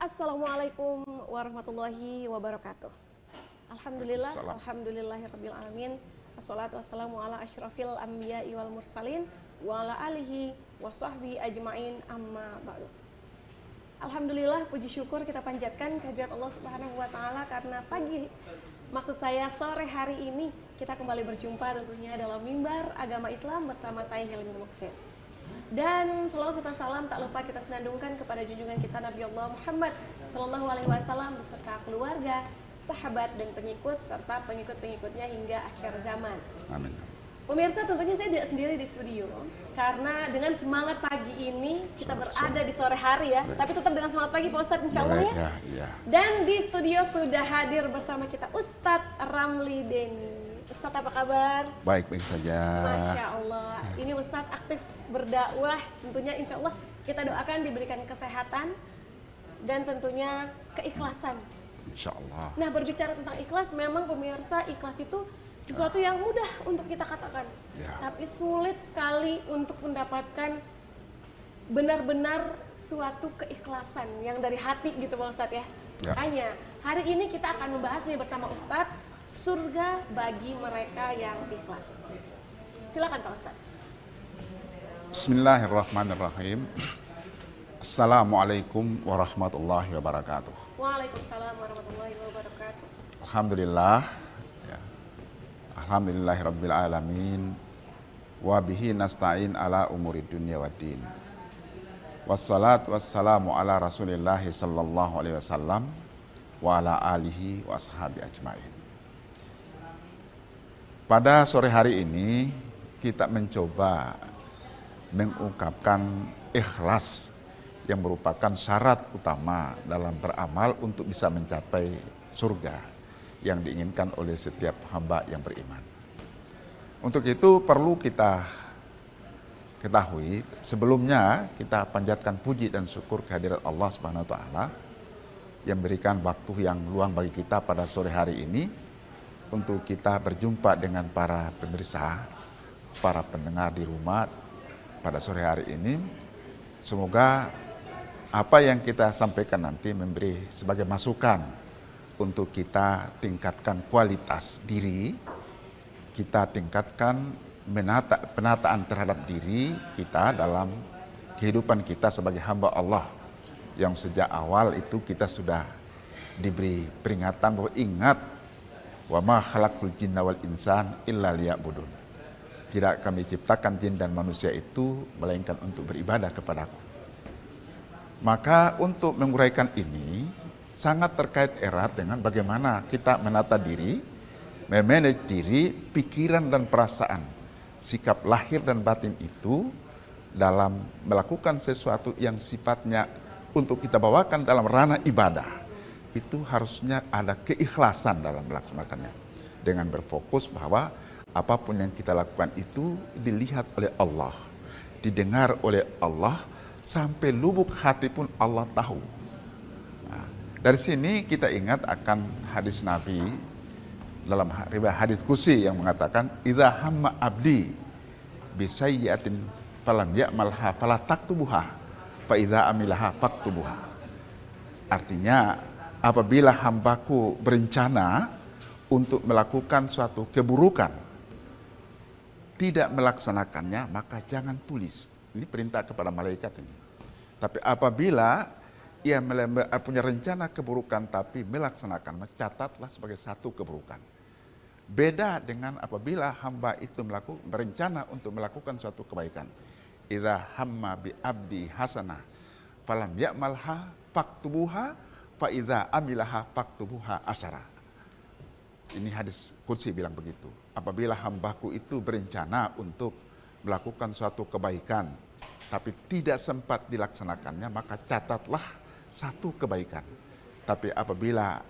Assalamualaikum warahmatullahi wabarakatuh. Alhamdulillah, alhamdulillahirabbil alamin. Wassalatu wassalamu ala asyrafil anbiya'i wal mursalin wa ala alihi wa sahbihi ajmain amma ba'du. Alhamdulillah, puji syukur kita panjatkan kehadirat Allah Subhanahu wa taala karena maksud saya sore hari ini kita kembali berjumpa tentunya dalam mimbar agama Islam bersama saya Hilmi Muqsin. Dan salawat serta salam tak lupa kita senandungkan kepada junjungan kita Nabi Allah Muhammad Sallallahu Alaihi Wasallam beserta keluarga, sahabat dan pengikut serta pengikut-pengikutnya hingga akhir zaman. Amin. Pemirsa, tentunya saya tidak sendiri di studio karena dengan semangat pagi ini kita berada di sore hari ya, tapi tetap dengan semangat pagi Pak Ustadz insya Allah ya. Dan di studio sudah hadir bersama kita Ustadz Ramli Deni. Ustadz apa kabar? Baik saja. Masya Allah. Ini Ustadz aktif berdakwah. Tentunya insya Allah kita doakan diberikan kesehatan dan tentunya keikhlasan. Insya Allah. Nah, berbicara tentang ikhlas, memang pemirsa, ikhlas itu sesuatu yang mudah untuk kita katakan. Tapi sulit sekali untuk mendapatkan benar-benar suatu keikhlasan yang dari hati gitu Pak Ustadz ya. Makanya hari ini kita akan membahas nih bersama Ustadz surga bagi mereka yang ikhlas. Silakan Pak Ustadz. Bismillahirrahmanirrahim. Assalamualaikum warahmatullahi wabarakatuh. Waalaikumsalam warahmatullahi wabarakatuh. Alhamdulillah ya. Alhamdulillahirabbil alamin. Wa bihi nasta'in ala umuri dunya waddin. Wassalatu wassalamu ala Rasulillahi sallallahu alaihi wasallam wa ala alihi wa ashabi ajmain. Pada sore hari ini kita mencoba mengungkapkan ikhlas yang merupakan syarat utama dalam beramal untuk bisa mencapai surga yang diinginkan oleh setiap hamba yang beriman. Untuk itu perlu kita ketahui, sebelumnya kita panjatkan puji dan syukur kehadirat Allah Subhanahu wa taala yang memberikan waktu yang luang bagi kita pada sore hari ini untuk kita berjumpa dengan para pemirsa, para pendengar di rumah pada sore hari ini. Semoga apa yang kita sampaikan nanti memberi sebagai masukan untuk kita tingkatkan kualitas diri, kita tingkatkan penataan terhadap diri kita dalam kehidupan kita sebagai hamba Allah. Yang sejak awal itu kita sudah diberi peringatan bahwa ingat, wa ma khalaqtul jinna wal insan illa liya'budun. Tidak kami ciptakan jin dan manusia itu melainkan untuk beribadah kepadaku. Maka untuk menguraikan ini sangat terkait erat dengan bagaimana kita menata diri, memanage diri, pikiran dan perasaan, sikap lahir dan batin itu dalam melakukan sesuatu yang sifatnya untuk kita bawakan dalam ranah ibadah. Itu harusnya ada keikhlasan dalam melaksanakannya. Dengan berfokus bahwa apapun yang kita lakukan itu dilihat oleh Allah, didengar oleh Allah, sampai lubuk hati pun Allah tahu. Nah, dari sini kita ingat akan hadis Nabi dalam riwayat hadis qudsi yang mengatakan, "Idza hamma abdi bi sayyi'atin falam ya'malha fala taktubuha, fa idza amilaha faktubuha." Artinya, apabila hambaku berencana untuk melakukan suatu keburukan, tidak melaksanakannya, maka jangan tulis. Ini perintah kepada malaikat ini. Tapi apabila ia punya rencana keburukan tapi melaksanakan, catatlah sebagai satu keburukan. Beda dengan apabila hamba itu berencana untuk melakukan suatu kebaikan. Idza hamma bi abdi hasanah falam ya'malha faktubuha faiza amilaha faktubuha asyara. Ini hadis qudsi bilang begitu. Apabila hambaku itu berencana untuk melakukan suatu kebaikan tapi tidak sempat dilaksanakannya, maka catatlah satu kebaikan. Tapi apabila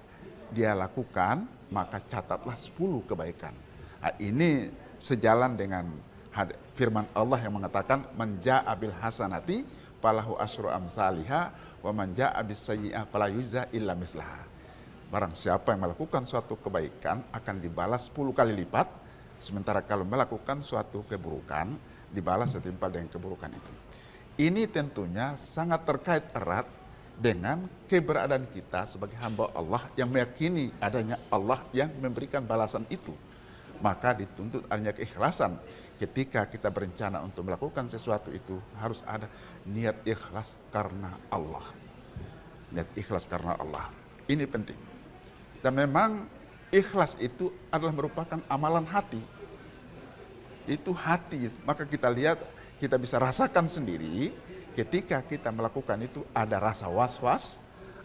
dia lakukan, maka catatlah 10 kebaikan. Nah, ini sejalan dengan firman Allah yang mengatakan, "Man jaa'a bil hasanati falahu asyru amsalihha wa man jaa'a bis sayyi'ah fala yujza illa mislaha." Barang siapa yang melakukan suatu kebaikan akan dibalas 10 kali lipat, sementara kalau melakukan suatu keburukan dibalas setimpal dengan keburukan itu. Ini tentunya sangat terkait erat dengan keberadaan kita sebagai hamba Allah yang meyakini adanya Allah yang memberikan balasan itu. Maka dituntut adanya keikhlasan. Ketika kita berencana untuk melakukan sesuatu itu harus ada niat ikhlas karena Allah. Niat ikhlas karena Allah. Ini penting. Dan memang ikhlas itu adalah merupakan amalan hati. Itu hati. Maka kita lihat, kita bisa rasakan sendiri ketika kita melakukan itu ada rasa was-was,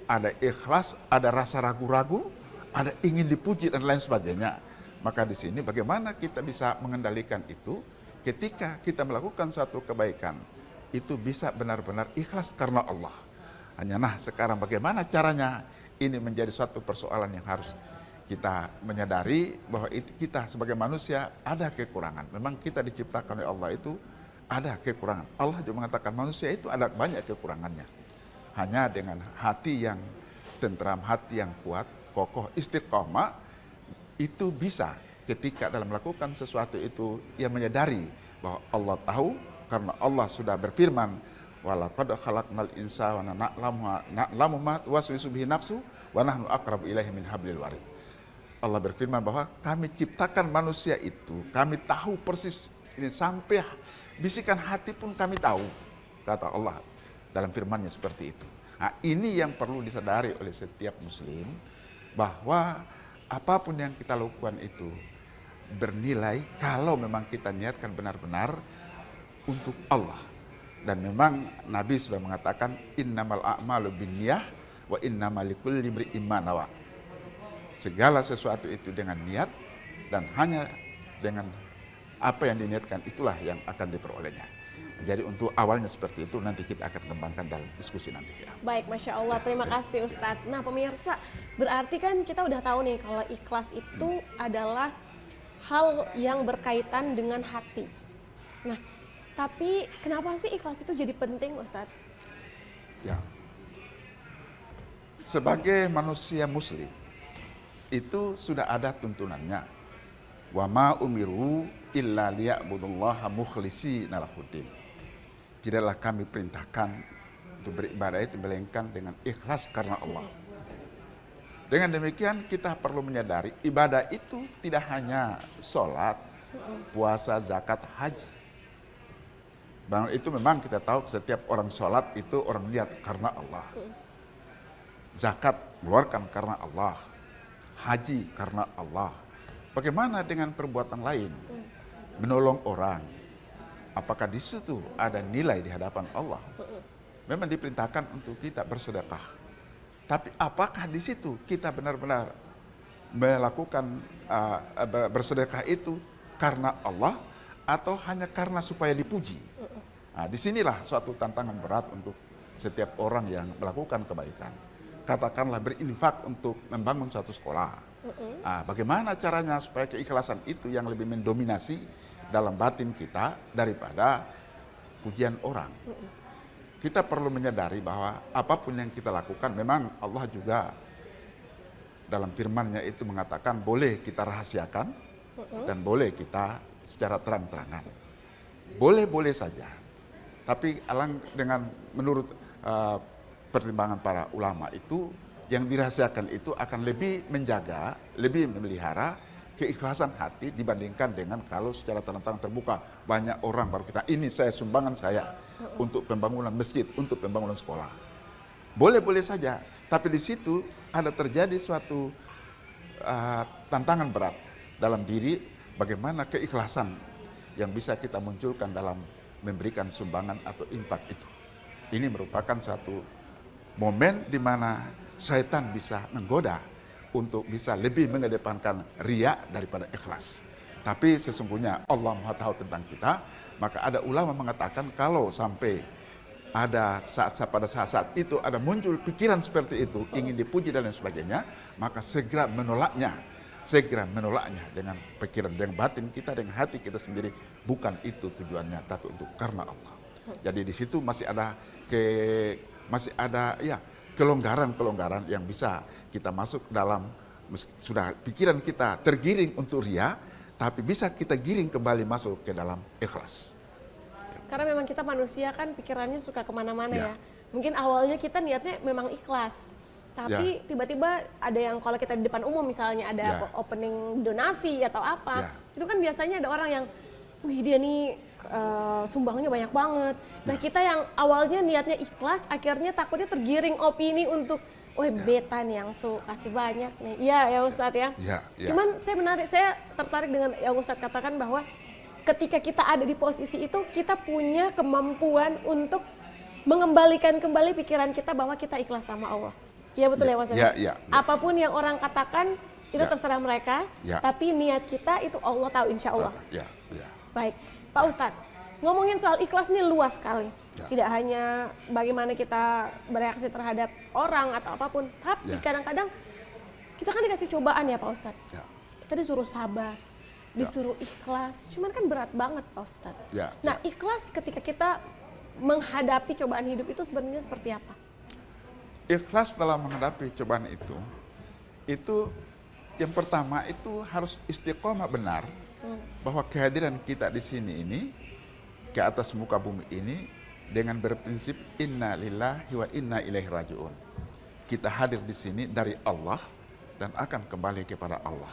ada ikhlas, ada rasa ragu-ragu, ada ingin dipuji dan lain sebagainya. Maka di sini bagaimana kita bisa mengendalikan itu ketika kita melakukan suatu kebaikan. Itu bisa benar-benar ikhlas karena Allah. Hanya sekarang bagaimana caranya? Ini menjadi suatu persoalan yang harus kita menyadari bahwa kita sebagai manusia ada kekurangan. Memang kita diciptakan oleh Allah itu ada kekurangan. Allah juga mengatakan manusia itu ada banyak kekurangannya. Hanya dengan hati yang tentram, hati yang kuat, kokoh, istiqomah, itu bisa ketika dalam melakukan sesuatu itu ia menyadari bahwa Allah tahu karena Allah sudah berfirman walaqad khalaqnal insana na'lamu ma tuwaswisu bihi nafsu wa nahnu aqrabu ilaihi min hablil warid. Allah berfirman bahwa kami ciptakan manusia itu, kami tahu persis ini sampai bisikan hati pun kami tahu, kata Allah dalam firman-Nya seperti itu. Nah, ini yang perlu disadari oleh setiap muslim bahwa apapun yang kita lakukan itu bernilai kalau memang kita niatkan benar-benar untuk Allah. Dan memang Nabi sudah mengatakan innamal a'malu binniyah wa innamal likulli imri'in ma nawa. Segala sesuatu itu dengan niat dan hanya dengan apa yang diniatkan itulah yang akan diperolehnya. Jadi untuk awalnya seperti itu, nanti kita akan kembangkan dalam diskusi nanti ya. Baik, Masya Allah, terima kasih Ustadz. Nah pemirsa, berarti kan kita udah tahu nih kalau ikhlas itu adalah hal yang berkaitan dengan hati. Nah, tapi kenapa sih ikhlas itu jadi penting Ustadz? Ya, sebagai manusia muslim, itu sudah ada tuntunannya. Wa ma umiru illa liya'budullaha mukhlishina lahuddin. Tidaklah kami perintahkan untuk beribadah itu melainkan dengan ikhlas karena Allah. Dengan demikian kita perlu menyadari ibadah itu tidak hanya sholat, puasa, zakat, haji. Bahkan itu memang kita tahu setiap orang sholat itu orang niat karena Allah. Zakat keluarkan karena Allah. Haji karena Allah. Bagaimana dengan perbuatan lain? Menolong orang. Apakah di situ ada nilai di hadapan Allah? Memang diperintahkan untuk kita bersedekah. Tapi apakah di situ kita benar-benar melakukan bersedekah itu karena Allah atau hanya karena supaya dipuji? Nah, disinilah suatu tantangan berat untuk setiap orang yang melakukan kebaikan. Katakanlah berinfak untuk membangun suatu sekolah. Nah, bagaimana caranya supaya keikhlasan itu yang lebih mendominasi dalam batin kita daripada pujian orang. Kita perlu menyadari bahwa apapun yang kita lakukan memang Allah juga dalam firman-Nya itu mengatakan boleh kita rahasiakan dan boleh kita secara terang-terangan. Boleh-boleh saja. Tapi dengan menurut pertimbangan para ulama itu yang dirahasiakan itu akan lebih menjaga, lebih memelihara keikhlasan hati dibandingkan dengan kalau secara terang-terangan terbuka banyak orang baru kita ini saya sumbangan saya untuk pembangunan masjid, untuk pembangunan sekolah. Boleh-boleh saja, tapi di situ ada terjadi suatu tantangan berat dalam diri bagaimana keikhlasan yang bisa kita munculkan dalam memberikan sumbangan atau infak itu. Ini merupakan satu momen di mana syaitan bisa menggoda untuk bisa lebih mengedepankan riya daripada ikhlas. Tapi sesungguhnya Allah Maha tahu tentang kita, maka ada ulama mengatakan kalau sampai ada pada saat itu ada muncul pikiran seperti itu, ingin dipuji dan lain sebagainya, maka segera menolaknya dengan pikiran, dengan batin kita, dengan hati kita sendiri. Bukan itu tujuannya, tapi untuk karena Allah. Jadi di situ masih ada kelonggaran yang bisa kita masuk dalam, sudah pikiran kita tergiring untuk riya, tapi bisa kita giring kembali masuk ke dalam ikhlas. Karena memang kita manusia kan pikirannya suka kemana-mana ya. Mungkin awalnya kita niatnya memang ikhlas, tapi tiba-tiba ada yang kalau kita di depan umum misalnya ada opening donasi atau apa, itu kan biasanya ada orang yang, wih dia nih sumbangnya banyak banget. Nah kita yang awalnya niatnya ikhlas, akhirnya takutnya tergiring opini untuk, wah beta nih yang kasih banyak nih. Iya ya Ustadz ya. Cuman saya tertarik dengan yang Ustadz katakan bahwa ketika kita ada di posisi itu, kita punya kemampuan untuk mengembalikan kembali pikiran kita bahwa kita ikhlas sama Allah. Iya betul ya Mas. Apapun yang orang katakan itu terserah mereka, tapi niat kita itu Allah tahu insya Allah. Baik, Pak Ustadz, ngomongin soal ikhlas ini luas sekali. Tidak hanya bagaimana kita bereaksi terhadap orang atau apapun, tapi kadang-kadang kita kan dikasih cobaan ya Pak Ustadz. Kita disuruh sabar, disuruh ikhlas, cuman kan berat banget Pak Ustadz. Nah ikhlas ketika kita menghadapi cobaan hidup itu sebenarnya seperti apa? Ikhlas dalam menghadapi cobaan itu yang pertama itu harus istiqomah benar bahwa kehadiran kita di sini ini ke atas muka bumi ini dengan berprinsip inna lillahi wa inna ilaihi raji'un. Kita hadir di sini dari Allah dan akan kembali kepada Allah.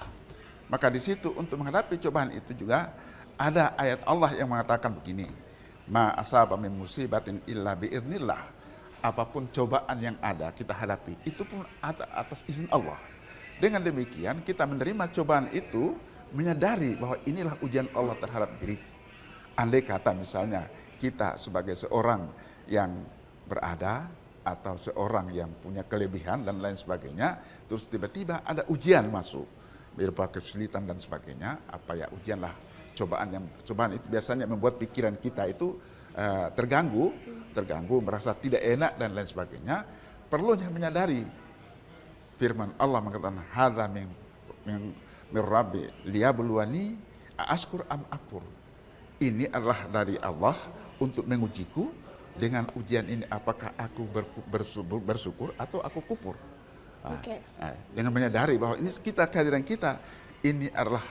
Maka di situ untuk menghadapi cobaan itu juga ada ayat Allah yang mengatakan begini, ma asaba min musibatin illa biiznillah. Apapun cobaan yang ada kita hadapi itu pun atas izin Allah. Dengan demikian kita menerima cobaan itu menyadari bahwa inilah ujian Allah terhadap diri. Andai kata misalnya kita sebagai seorang yang berada atau seorang yang punya kelebihan dan lain sebagainya, terus tiba-tiba ada ujian masuk berupa kesulitan dan sebagainya, cobaan itu biasanya membuat pikiran kita itu terganggu, merasa tidak enak dan lain sebagainya. Perlunya menyadari firman Allah mengatakan hadza min rabbi liyabluwani aashkur am akfur. Ini adalah dari Allah untuk mengujiku. Dengan ujian ini apakah aku bersyukur atau aku kufur. Dengan menyadari bahwa ini kehadiran kita ini adalah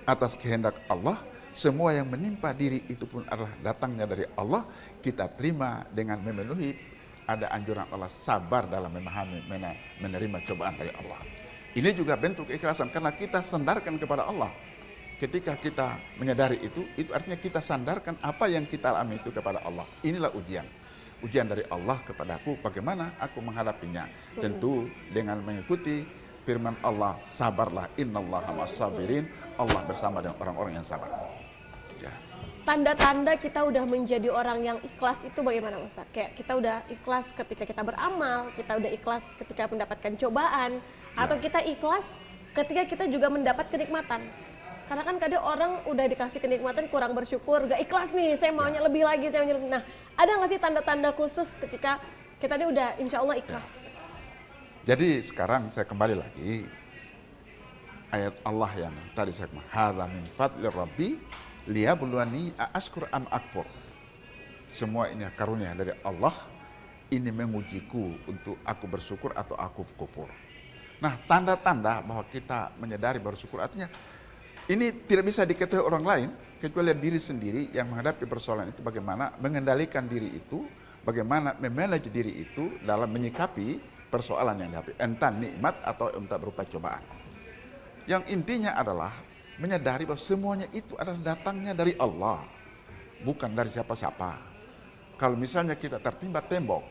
atas kehendak Allah. Semua yang menimpa diri itu pun adalah datangnya dari Allah. Kita terima dengan memenuhi. Ada anjuran Allah sabar dalam memahami menerima cobaan dari Allah. Ini juga bentuk keikhlasan karena kita sandarkan kepada Allah. Ketika kita menyadari itu artinya kita sandarkan apa yang kita alami itu kepada Allah. Inilah ujian dari Allah kepadaku, bagaimana aku menghadapinya. Tentu dengan mengikuti firman Allah, sabarlah, innallaha ma'as-sabirin. Allah bersama dengan orang-orang yang sabar. Tanda-tanda kita udah menjadi orang yang ikhlas itu bagaimana Ustaz? Kayak kita udah ikhlas ketika kita beramal, kita udah ikhlas ketika mendapatkan cobaan, atau kita ikhlas ketika kita juga mendapat kenikmatan. Karena kan kadang orang udah dikasih kenikmatan kurang bersyukur, gak ikhlas nih, saya maunya lebih lagi, saya maunya lebih. Nah, ada gak sih tanda-tanda khusus ketika kita ini udah insya Allah ikhlas? Jadi sekarang saya kembali lagi ayat Allah yang tadi saya katakan, hadza min fadlir rabbi liyabluwani aashkur am akfur. Semua ini karunia dari Allah, ini mengujiku untuk aku bersyukur atau aku kufur. Nah, tanda-tanda bahwa kita menyadari bersyukur artinya ini tidak bisa diketahui orang lain kecuali diri sendiri yang menghadapi persoalan itu, bagaimana mengendalikan diri itu, bagaimana memanage diri itu dalam menyikapi persoalan yang dihadapi, entah nikmat atau entah berupa cobaan. Yang intinya adalah menyadari bahwa semuanya itu adalah datangnya dari Allah, bukan dari siapa-siapa. Kalau misalnya kita tertimpa tembok,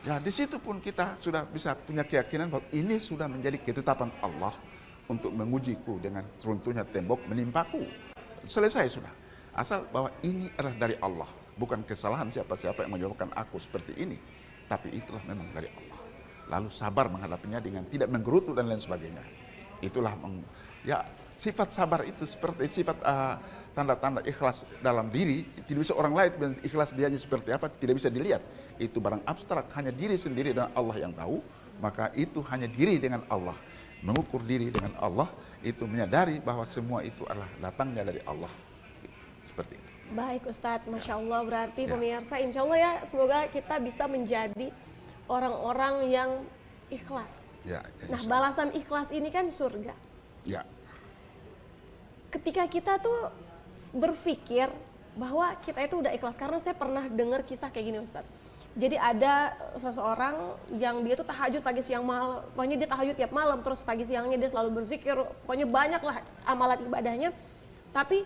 ya di situ pun kita sudah bisa punya keyakinan bahwa ini sudah menjadi ketetapan Allah untuk mengujiku dengan runtuhnya tembok menimpaku. Selesai sudah. Asal bahwa ini adalah dari Allah, bukan kesalahan siapa-siapa yang menyebabkan aku seperti ini, tapi itulah memang dari Allah. Lalu sabar menghadapinya dengan tidak menggerutu dan lain sebagainya. Itulah sifat sabar itu seperti sifat tanda-tanda ikhlas dalam diri. Tidak bisa orang lain ikhlas dianya seperti apa, tidak bisa dilihat. Itu barang abstrak, hanya diri sendiri dan Allah yang tahu. Maka itu hanya diri dengan Allah. Mengukur diri dengan Allah, itu menyadari bahwa semua itu adalah datangnya dari Allah. Seperti itu. Baik Ustadz, Masya Allah, berarti pemirsa insya Allah ya, semoga kita bisa menjadi orang-orang yang ikhlas. Nah, balasan ikhlas ini kan surga. Ketika kita tuh berpikir bahwa kita itu udah ikhlas, karena saya pernah dengar kisah kayak gini Ustadz. Jadi ada seseorang yang dia tuh tahajud pagi siang malam, pokoknya dia tahajud tiap malam, terus pagi siangnya dia selalu berzikir, pokoknya banyak lah amalan ibadahnya. Tapi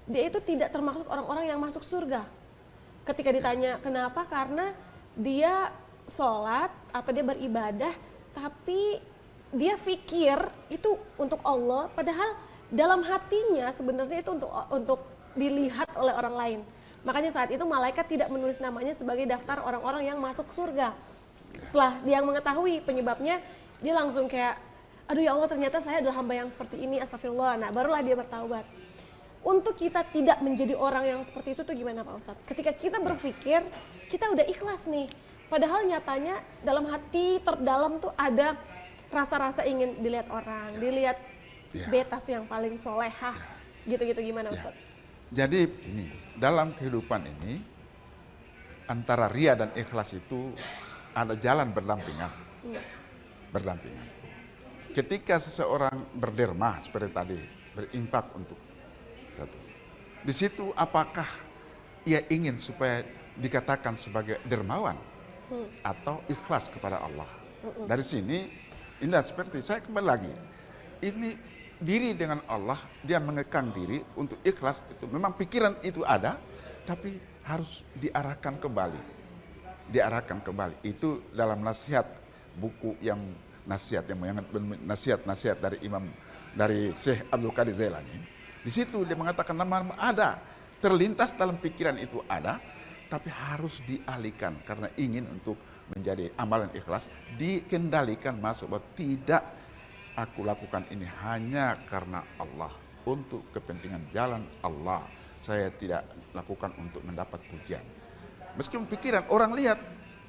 dia itu tidak termasuk orang-orang yang masuk surga. Ketika ditanya kenapa, karena dia sholat atau dia beribadah, tapi dia pikir itu untuk Allah, padahal dalam hatinya sebenarnya itu untuk dilihat oleh orang lain. Makanya saat itu malaikat tidak menulis namanya sebagai daftar orang-orang yang masuk surga. Setelah dia mengetahui penyebabnya, dia langsung kayak, aduh ya Allah, ternyata saya adalah hamba yang seperti ini, astagfirullah. Nah, barulah dia bertaubat. Untuk kita tidak menjadi orang yang seperti itu tuh gimana Pak Ustadz? Ketika kita berpikir, kita udah ikhlas nih. Padahal nyatanya dalam hati terdalam tuh ada rasa-rasa ingin dilihat orang, dilihat betas yang paling solehah, gitu-gitu gimana Ustadz? Jadi ini, dalam kehidupan ini, antara ria dan ikhlas itu ada jalan berdampingan. Berdampingan. Ketika seseorang berderma seperti tadi, berinfak untuk satu. Di situ apakah ia ingin supaya dikatakan sebagai dermawan atau ikhlas kepada Allah? Dari sini, indah seperti saya kembali lagi. Ini diri dengan Allah, dia mengekang diri untuk ikhlas itu. Memang pikiran itu ada, tapi harus diarahkan kembali. Diarahkan kembali. Itu dalam nasihat, buku yang nasihat dari dari Syekh Abdul Qadir Jailani. Di situ dia mengatakan nama ada, terlintas dalam pikiran itu ada, tapi harus dialihkan karena ingin untuk menjadi amalan ikhlas, dikendalikan masuk bahwa tidak, aku lakukan ini hanya karena Allah, untuk kepentingan jalan Allah. Saya tidak lakukan untuk mendapat pujian. Meskipun pikiran orang lihat,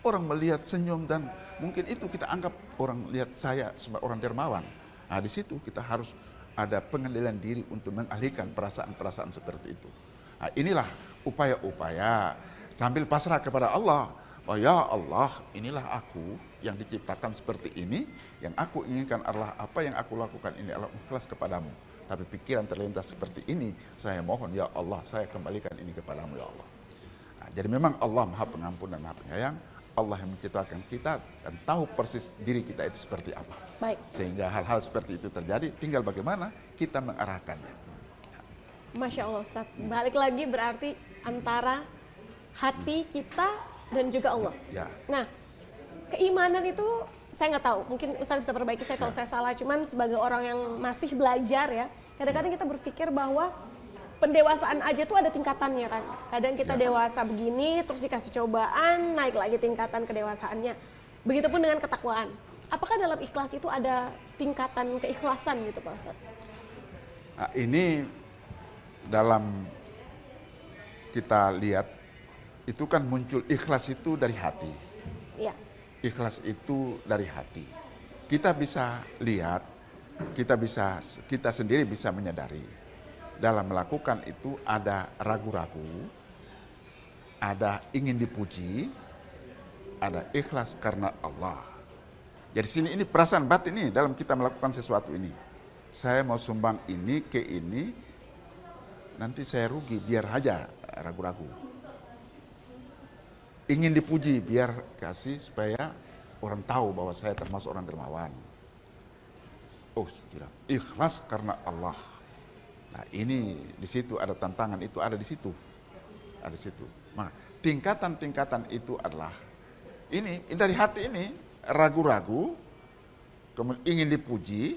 orang melihat senyum dan mungkin itu kita anggap orang lihat saya sebagai orang dermawan. Nah, di situ kita harus ada pengendalian diri untuk mengalihkan perasaan-perasaan seperti itu. Nah, inilah upaya-upaya sambil pasrah kepada Allah. Oh ya Allah, inilah aku yang diciptakan seperti ini, yang aku inginkan adalah apa yang aku lakukan ini adalah ikhlas kepadamu. Tapi pikiran terlintas seperti ini, saya mohon ya Allah, saya kembalikan ini kepadamu ya Allah. Nah, jadi memang Allah Maha Pengampun dan Maha Penyayang. Allah yang menciptakan kita dan tahu persis diri kita itu seperti apa. Baik. Sehingga hal-hal seperti itu terjadi, tinggal bagaimana kita mengarahkannya. Masya Allah Ustaz, balik lagi berarti antara hati kita dan juga Allah. Ya. Nah, keimanan itu saya nggak tahu, mungkin Ustaz bisa perbaiki saya kalau saya salah, cuman sebagai orang yang masih belajar ya, kadang-kadang kita berpikir bahwa pendewasaan aja tuh ada tingkatannya kan. Kadang kita dewasa begini, terus dikasih cobaan, naik lagi tingkatan kedewasaannya. Begitupun dengan ketakwaan. Apakah dalam ikhlas itu ada tingkatan keikhlasan gitu Pak Ustadz? Nah, ini dalam kita lihat, itu kan muncul ikhlas itu dari hati. Iya. Ikhlas itu dari hati. Kita bisa lihat, kita sendiri bisa menyadari. Dalam melakukan itu ada ragu-ragu, ada ingin dipuji, ada ikhlas karena Allah. Jadi sini ini perasaan batin ini dalam kita melakukan sesuatu ini. Saya mau sumbang ini ke ini, nanti saya rugi, biar aja ragu-ragu. Ingin dipuji, biar kasih supaya orang tahu bahwa saya termasuk orang dermawan. Oh tidak, ikhlas karena Allah. Nah ini di situ ada tantangan, itu ada di situ, ada di situ. Nah tingkatan-tingkatan itu adalah ini dari hati ini ragu-ragu, kemudian ingin dipuji,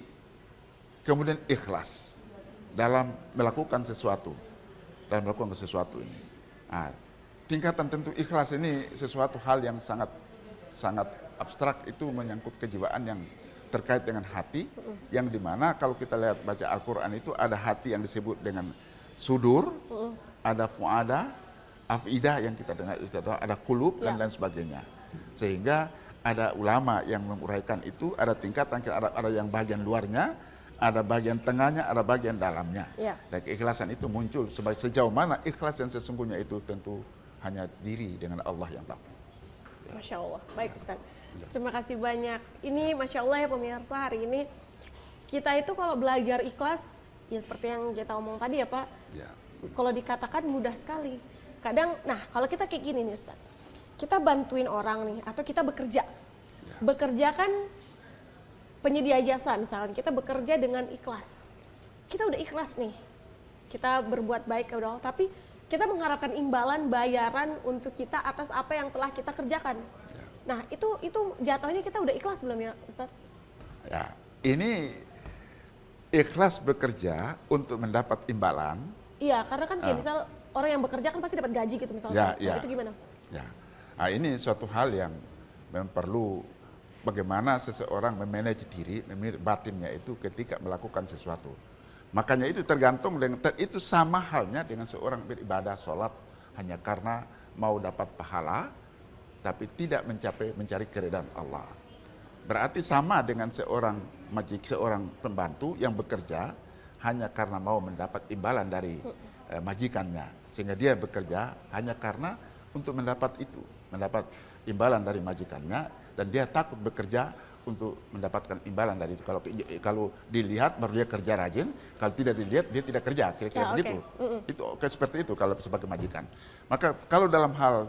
kemudian ikhlas dalam melakukan sesuatu, ini. Nah, tingkatan tentu ikhlas ini sesuatu hal yang sangat abstrak, itu menyangkut kejiwaan yang terkait dengan hati, yang dimana kalau kita lihat baca Al-Quran itu ada hati yang disebut dengan sudur, ada fuada, afidah yang kita dengar, ada kulub dan lain sebagainya. Sehingga ada ulama yang menguraikan itu, ada tingkatan, ada yang bagian luarnya, ada bagian tengahnya, ada bagian dalamnya. Dan keikhlasan itu muncul sejauh mana ikhlas yang sesungguhnya itu tentu hanya diri dengan Allah yang tahu. Masya Allah, baik Ustaz. Terima kasih banyak. Ini Masya Allah ya pemirsa, hari ini kita itu kalau belajar ikhlas, ya seperti yang kita omong tadi ya Pak, kalau dikatakan mudah sekali. Kadang, nah kalau kita kayak gini nih Ustaz, kita bantuin orang nih, atau kita bekerja. Ya. Bekerja kan penyedia jasa misalnya, kita bekerja dengan ikhlas. Kita udah ikhlas nih, kita berbuat baik kepada Allah, tapi kita mengharapkan imbalan, bayaran untuk kita atas apa yang telah kita kerjakan. Ya. Nah, itu jatuhnya kita udah ikhlas belum ya, Ustaz? Ya, ini ikhlas bekerja untuk mendapat imbalan. Iya, karena kan kayak misal orang yang bekerja kan pasti dapat gaji gitu misalnya. Ya, Nah, ya. itu gimana, Ustaz? Ya. Nah, ini suatu hal yang memang perlu bagaimana seseorang memanage diri, memanage batinnya itu ketika melakukan sesuatu. Makanya itu tergantung dengan itu sama halnya dengan seorang beribadah sholat hanya karena mau dapat pahala, tapi tidak mencari keridhaan Allah. Berarti sama dengan seorang pembantu yang bekerja hanya karena mau mendapat imbalan dari majikannya, sehingga dia bekerja hanya karena untuk mendapat imbalan dari majikannya, dan dia takut bekerja untuk mendapatkan imbalan dari itu. Kalau dilihat baru dia kerja rajin, kalau tidak dilihat dia tidak kerja, kira-kira begitu. Itu seperti itu kalau sebagai majikan. Maka kalau dalam hal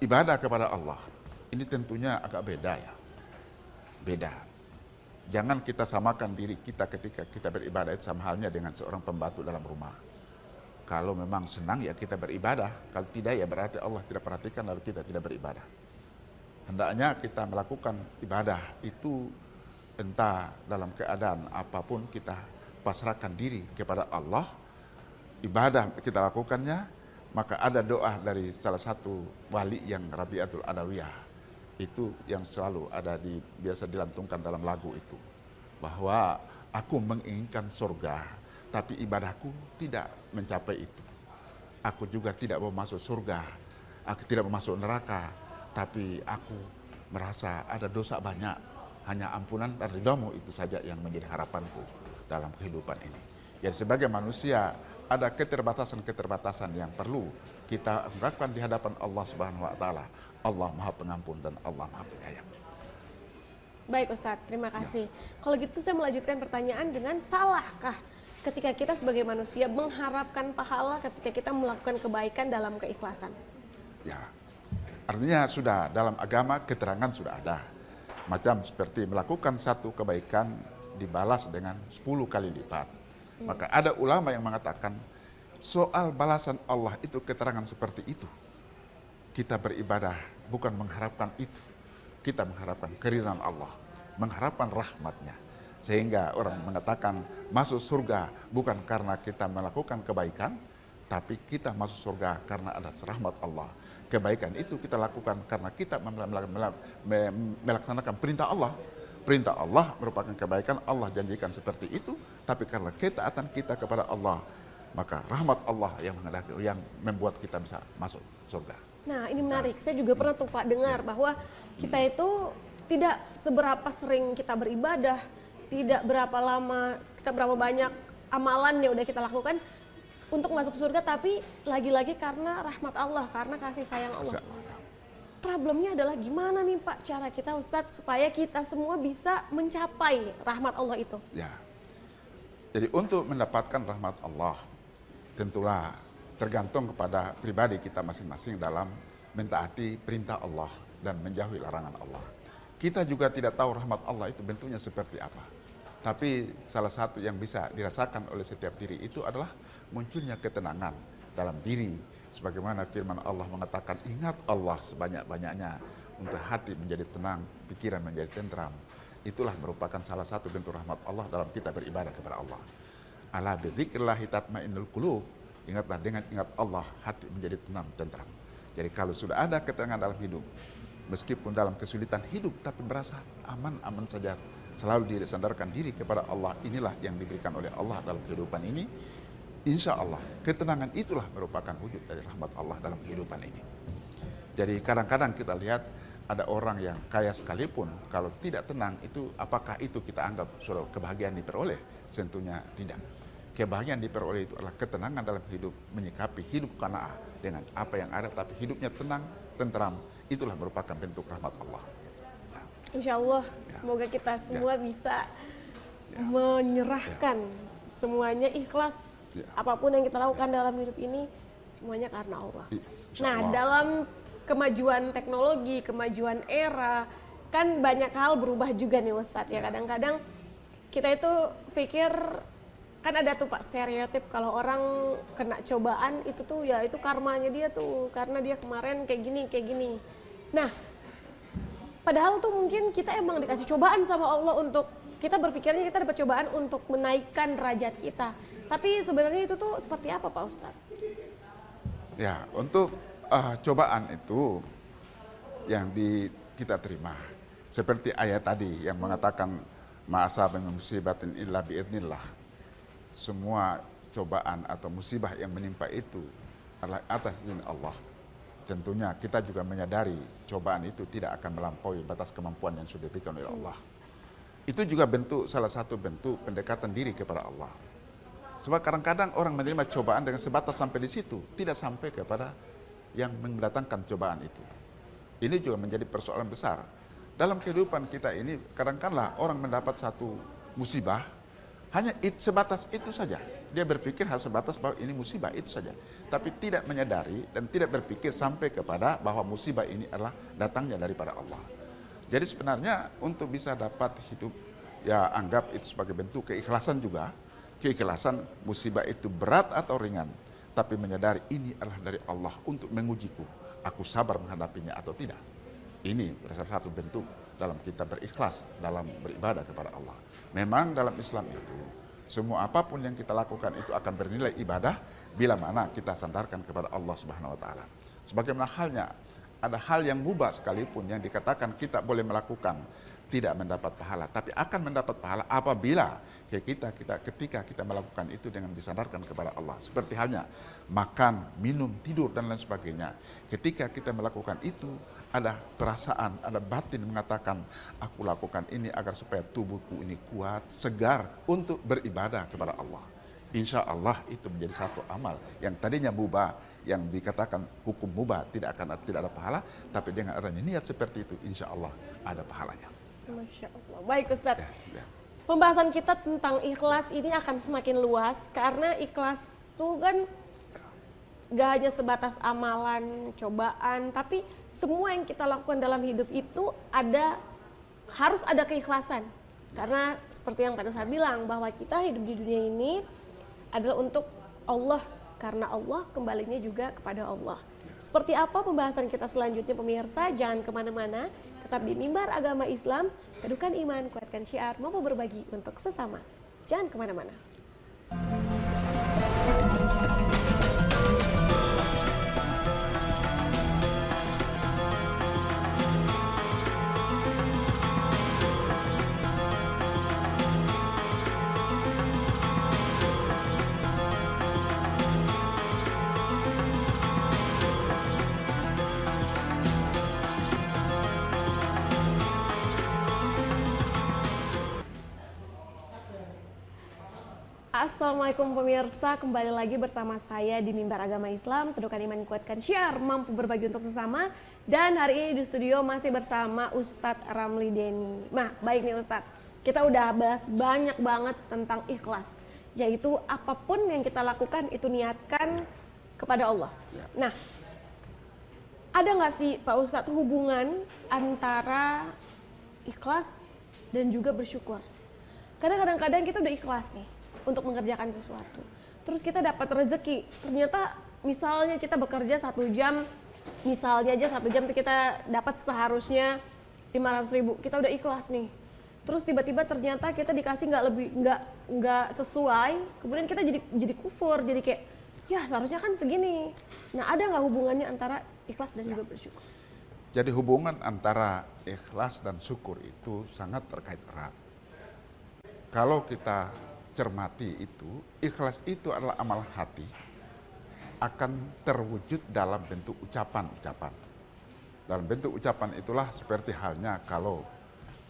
ibadah kepada Allah, ini tentunya agak beda ya. Beda. Jangan kita samakan diri kita ketika kita beribadah itu sama halnya dengan seorang pembantu dalam rumah. Kalau memang senang ya kita beribadah, kalau tidak ya berarti Allah tidak perhatikan lalu kita tidak beribadah. Hendaknya kita melakukan ibadah itu entah dalam keadaan apapun kita pasrahkan diri kepada Allah. Ibadah kita lakukannya, maka ada doa dari salah satu wali yang Rabi'atul Adawiyah. Itu yang selalu ada biasa dilantungkan dalam lagu itu. Bahwa aku menginginkan surga, tapi ibadahku tidak mencapai itu. Aku juga tidak mau masuk surga, aku tidak mau masuk neraka, tapi aku merasa ada dosa banyak. Hanya ampunan dan ridhamu itu saja yang menjadi harapanku dalam kehidupan ini. Jadi sebagai manusia ada keterbatasan-keterbatasan yang perlu kita ungkapkan di hadapan Allah Subhanahu wa taala. Allah Maha Pengampun dan Allah Maha Penyayang. Baik Ustadz, terima kasih. Kalau gitu saya melanjutkan pertanyaan dengan salahkah ketika kita sebagai manusia mengharapkan pahala ketika kita melakukan kebaikan dalam keikhlasan? Ya, artinya sudah dalam agama keterangan sudah ada. Macam seperti melakukan satu kebaikan dibalas dengan 10 kali lipat. Maka ada ulama yang mengatakan soal balasan Allah itu keterangan seperti itu. Kita beribadah bukan mengharapkan itu. Kita mengharapkan keridhaan Allah, mengharapkan rahmatnya. Sehingga orang mengatakan masuk surga bukan karena kita melakukan kebaikan, tapi kita masuk surga karena ada rahmat Allah. Kebaikan itu kita lakukan karena kita melaksanakan perintah Allah. Perintah Allah merupakan kebaikan, Allah janjikan seperti itu, tapi karena ketaatan kita kepada Allah, maka rahmat Allah yang membuat kita bisa masuk surga. Nah ini menarik, saya juga pernah tuh Pak dengar bahwa kita itu tidak seberapa sering kita beribadah, tidak berapa lama, kita berapa banyak amalan yang udah kita lakukan untuk masuk surga, tapi lagi-lagi karena rahmat Allah, karena kasih sayang Allah. Problemnya adalah gimana nih Pak cara kita Ustadz supaya kita semua bisa mencapai rahmat Allah itu? Ya, jadi untuk mendapatkan rahmat Allah tentulah tergantung kepada pribadi kita masing-masing dalam mentaati perintah Allah dan menjauhi larangan Allah. Kita juga tidak tahu rahmat Allah itu bentuknya seperti apa. Tapi salah satu yang bisa dirasakan oleh setiap diri itu adalah munculnya ketenangan dalam diri. Sebagaimana firman Allah mengatakan, ingat Allah sebanyak-banyaknya untuk hati menjadi tenang, pikiran menjadi tentram. Itulah merupakan salah satu bentuk rahmat Allah dalam kita beribadah kepada Allah. Ala bidzikrillahi tatmainnul qulub. Ingatlah dengan ingat Allah hati menjadi tenang, tentram. Jadi kalau sudah ada ketenangan dalam hidup, meskipun dalam kesulitan hidup, tapi berasa aman-aman saja, selalu disandarkan diri kepada Allah, inilah yang diberikan oleh Allah dalam kehidupan ini. Insya Allah ketenangan itulah merupakan wujud dari rahmat Allah dalam kehidupan ini. Jadi kadang-kadang kita lihat ada orang yang kaya sekalipun, kalau tidak tenang itu apakah itu kita anggap suatu kebahagiaan diperoleh? Tentunya tidak. Kebahagiaan diperoleh itu adalah ketenangan dalam hidup, menyikapi hidup qanaah dengan apa yang ada, tapi hidupnya tenang, tentram. Itulah merupakan bentuk rahmat Allah. Insya Allah, semoga kita semua bisa menyerahkan semuanya ikhlas. Apapun yang kita lakukan dalam hidup ini, semuanya karena Allah. Nah, dalam kemajuan teknologi, kemajuan era, kan banyak hal berubah juga nih Ustadz ya. Kadang-kadang kita itu pikir, kan ada tuh Pak stereotip kalau orang kena cobaan itu tuh ya itu karmanya dia tuh, karena dia kemarin kayak gini. Nah, padahal tuh mungkin kita emang dikasih cobaan sama Allah untuk, kita berpikirnya kita dapat cobaan untuk menaikkan derajat kita. Tapi sebenarnya itu tuh seperti apa Pak Ustadz? Ya, untuk cobaan itu yang kita terima. Seperti ayat tadi yang mengatakan ma'asaba min musibatin illa biidznillah. Semua cobaan atau musibah yang menimpa itu adalah atas izin Allah. Tentunya kita juga menyadari cobaan itu tidak akan melampaui batas kemampuan yang sudah diberikan oleh Allah. Itu juga salah satu bentuk pendekatan diri kepada Allah. Sebab kadang-kadang orang menerima cobaan dengan sebatas sampai di situ, tidak sampai kepada yang mendatangkan cobaan itu. Ini juga menjadi persoalan besar. Dalam kehidupan kita ini, kadang-kadang orang mendapat satu musibah, hanya sebatas itu saja. Dia berpikir hal sebatas bahwa ini musibah, itu saja. Tapi tidak menyadari dan tidak berpikir sampai kepada bahwa musibah ini adalah datangnya daripada Allah. Jadi sebenarnya untuk bisa dapat hidup, ya anggap itu sebagai bentuk keikhlasan juga. Keikhlasan musibah itu berat atau ringan, tapi menyadari ini adalah dari Allah untuk mengujiku, aku sabar menghadapinya atau tidak. Ini salah satu bentuk dalam kita berikhlas dalam beribadah kepada Allah. Memang dalam Islam itu semua apapun yang kita lakukan itu akan bernilai ibadah bila mana kita sandarkan kepada Allah Subhanahu wa taala. Sebagaimana halnya ada hal yang mubah sekalipun yang dikatakan kita boleh melakukan tidak mendapat pahala, tapi akan mendapat pahala apabila ketika kita melakukan itu dengan disandarkan kepada Allah. Seperti halnya makan, minum, tidur dan lain sebagainya. Ketika kita melakukan itu ada perasaan, ada batin mengatakan aku lakukan ini agar supaya tubuhku ini kuat, segar untuk beribadah kepada Allah. Insya Allah itu menjadi satu amal yang tadinya mubah, yang dikatakan hukum mubah tidak ada pahala, tapi dengan adanya niat seperti itu insya Allah ada pahalanya. Masya Allah. Baik Ustadz. Ya. Pembahasan kita tentang ikhlas ini akan semakin luas karena ikhlas itu kan gak hanya sebatas amalan, cobaan, tapi semua yang kita lakukan dalam hidup itu harus ada keikhlasan. Karena seperti yang tadi saya bilang bahwa kita hidup di dunia ini adalah untuk Allah, karena Allah kembalinya juga kepada Allah. Seperti apa pembahasan kita selanjutnya pemirsa, jangan kemana-mana. Tetap di Mimbar Agama Islam, teduhkan iman, kuatkan syiar, mampu berbagi untuk sesama. Jangan kemana-mana. Assalamualaikum pemirsa, kembali lagi bersama saya di Mimbar Agama Islam, teduhkan iman, kuatkan syiar, mampu berbagi untuk sesama. Dan hari ini di studio masih bersama Ustadz Ramli Denny. Nah, baik nih Ustadz, kita udah bahas banyak banget tentang ikhlas, yaitu apapun yang kita lakukan itu niatkan kepada Allah. Nah, ada nggak sih Pak Ustadz hubungan antara ikhlas dan juga bersyukur? Karena kadang-kadang kita udah ikhlas nih untuk mengerjakan sesuatu, terus kita dapat rezeki, ternyata misalnya kita bekerja 1 jam, misalnya aja 1 jam kita dapat seharusnya 500.000, kita udah ikhlas nih, terus tiba-tiba ternyata kita dikasih nggak sesuai, kemudian kita jadi kufur, jadi kayak ya seharusnya kan segini. Nah, ada nggak hubungannya antara ikhlas dan juga bersyukur? Jadi hubungan antara ikhlas dan syukur itu sangat terkait erat. Kalau kita cermati itu, ikhlas itu adalah amalan hati, akan terwujud dalam bentuk ucapan-ucapan. Dalam bentuk ucapan itulah seperti halnya kalau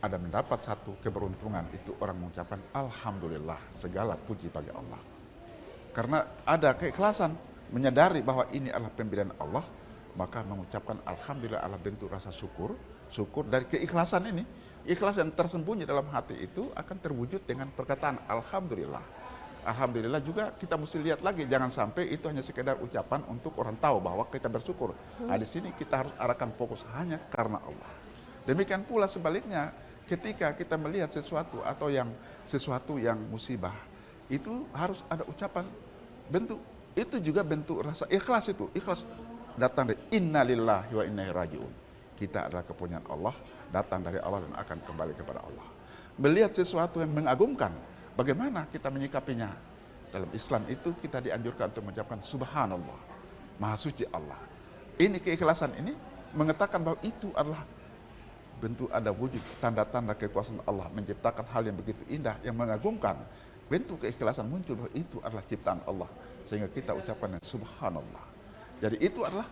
ada mendapat satu keberuntungan, itu orang mengucapkan Alhamdulillah, segala puji bagi Allah. Karena ada keikhlasan, menyadari bahwa ini adalah pemberian Allah, maka mengucapkan Alhamdulillah adalah bentuk rasa syukur dari keikhlasan ini. Ikhlas yang tersembunyi dalam hati itu akan terwujud dengan perkataan Alhamdulillah. alhamdulillah juga kita mesti lihat lagi, jangan sampai itu hanya sekedar ucapan untuk orang tahu bahwa kita bersyukur. Nah, di sini kita harus arahkan fokus hanya karena Allah. Demikian pula sebaliknya, ketika kita melihat sesuatu atau sesuatu yang musibah, itu harus ada ucapan bentuk, itu juga bentuk rasa ikhlas. Itu ikhlas datang dari innalillahi wa inna ilaihi rajiun. Kita adalah kepunyaan Allah, datang dari Allah dan akan kembali kepada Allah. Melihat sesuatu yang mengagumkan, bagaimana kita menyikapinya? Dalam Islam itu kita dianjurkan untuk mengucapkan subhanallah, maha suci Allah. Ini keikhlasan ini mengatakan bahwa itu adalah bentuk ada wujud tanda-tanda kekuasaan Allah menciptakan hal yang begitu indah, yang mengagumkan. Bentuk keikhlasan muncul bahwa itu adalah ciptaan Allah, sehingga kita ucapkan subhanallah. Jadi itu adalah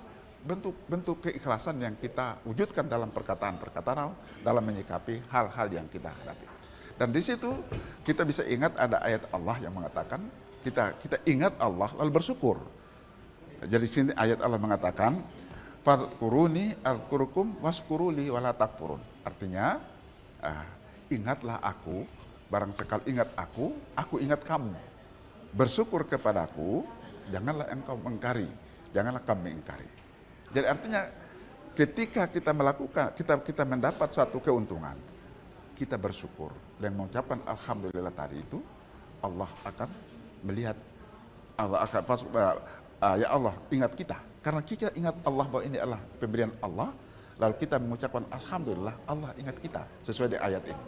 bentuk keikhlasan yang kita wujudkan dalam perkataan-perkataan, dalam menyikapi hal-hal yang kita hadapi. Dan di situ kita bisa ingat ada ayat Allah yang mengatakan kita ingat Allah lalu bersyukur. Jadi sini ayat Allah mengatakan fadhkuruni azkurukum waskuruli wala takfurun. Artinya ingatlah aku, barang sekali ingat aku ingat kamu. Bersyukur kepadaku, janganlah engkau mengingkari, janganlah kamu mengingkari. Jadi artinya ketika kita melakukan, kita mendapat satu keuntungan, kita bersyukur dan mengucapkan alhamdulillah tadi itu, Allah akan melihat, Allah akan ya Allah ingat kita. Karena kita ingat Allah bahwa ini adalah pemberian Allah, lalu kita mengucapkan alhamdulillah, Allah ingat kita sesuai dengan ayat ini.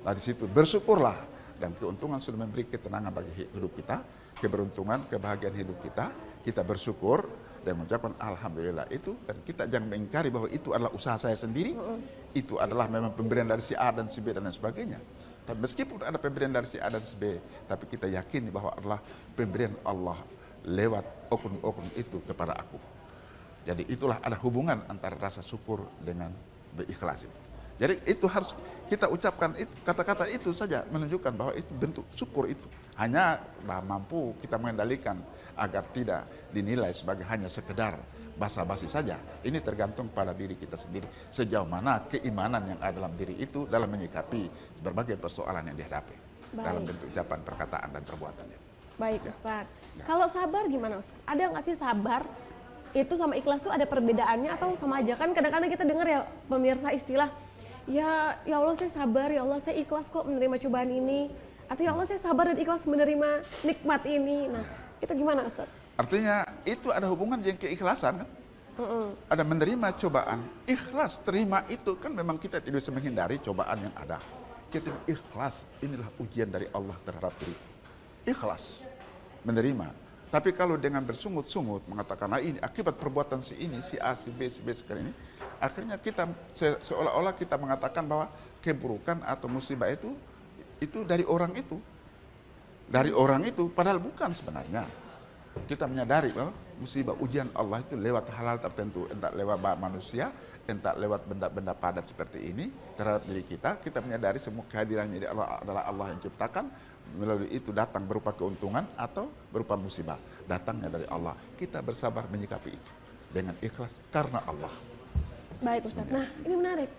Nah di situ bersyukurlah, dan keuntungan sudah memberi ketenangan bagi hidup kita, keberuntungan, kebahagiaan hidup kita. Kita bersyukur dan mengucapkan alhamdulillah itu, dan kita jangan mengingkari bahwa itu adalah usaha saya sendiri, itu adalah memang pemberian dari si A dan si B dan lain sebagainya. Tapi meskipun ada pemberian dari si A dan si B, tapi kita yakini bahwa adalah pemberian Allah lewat oknum-oknum itu kepada aku. Jadi itulah ada hubungan antara rasa syukur dengan berikhlas itu. Jadi itu harus kita ucapkan, itu kata-kata itu saja menunjukkan bahwa itu bentuk syukur itu. Hanya mampu kita mengendalikan agar tidak dinilai sebagai hanya sekedar basa-basi saja. Ini tergantung pada diri kita sendiri, sejauh mana keimanan yang ada dalam diri itu dalam menyikapi berbagai persoalan yang dihadapi. Dalam bentuk ucapan, perkataan, dan perbuatannya. Baik Ustadz, kalau sabar gimana Ustadz? Ada nggak sih sabar itu sama ikhlas tuh ada perbedaannya atau sama aja? Kan kadang-kadang kita dengar ya pemirsa istilah, ya Allah saya sabar, ya Allah saya ikhlas kok menerima cobaan ini, atau ya Allah saya sabar dan ikhlas menerima nikmat ini. Nah itu gimana Ustadz? Artinya itu ada hubungan dengan keikhlasan kan? Ada menerima cobaan, ikhlas, terima itu kan memang kita tidak bisa menghindari cobaan yang ada. Kita ikhlas, inilah ujian dari Allah terhadap diri. Ikhlas menerima. Tapi kalau dengan bersungut-sungut mengatakan, nah ini akibat perbuatan si ini, si A, si B sekarang ini, akhirnya kita seolah-olah kita mengatakan bahwa keburukan atau musibah itu dari orang itu. Dari orang itu, padahal bukan sebenarnya. Kita menyadari bahwa musibah ujian Allah itu lewat hal-hal tertentu, entah lewat manusia, entah lewat benda-benda padat seperti ini terhadap diri kita. Kita menyadari semua kehadirannya adalah Allah yang ciptakan, melalui itu datang berupa keuntungan atau berupa musibah, datangnya dari Allah. Kita bersabar menyikapi itu dengan ikhlas karena Allah. Baik Ustadz, nah ini menarik.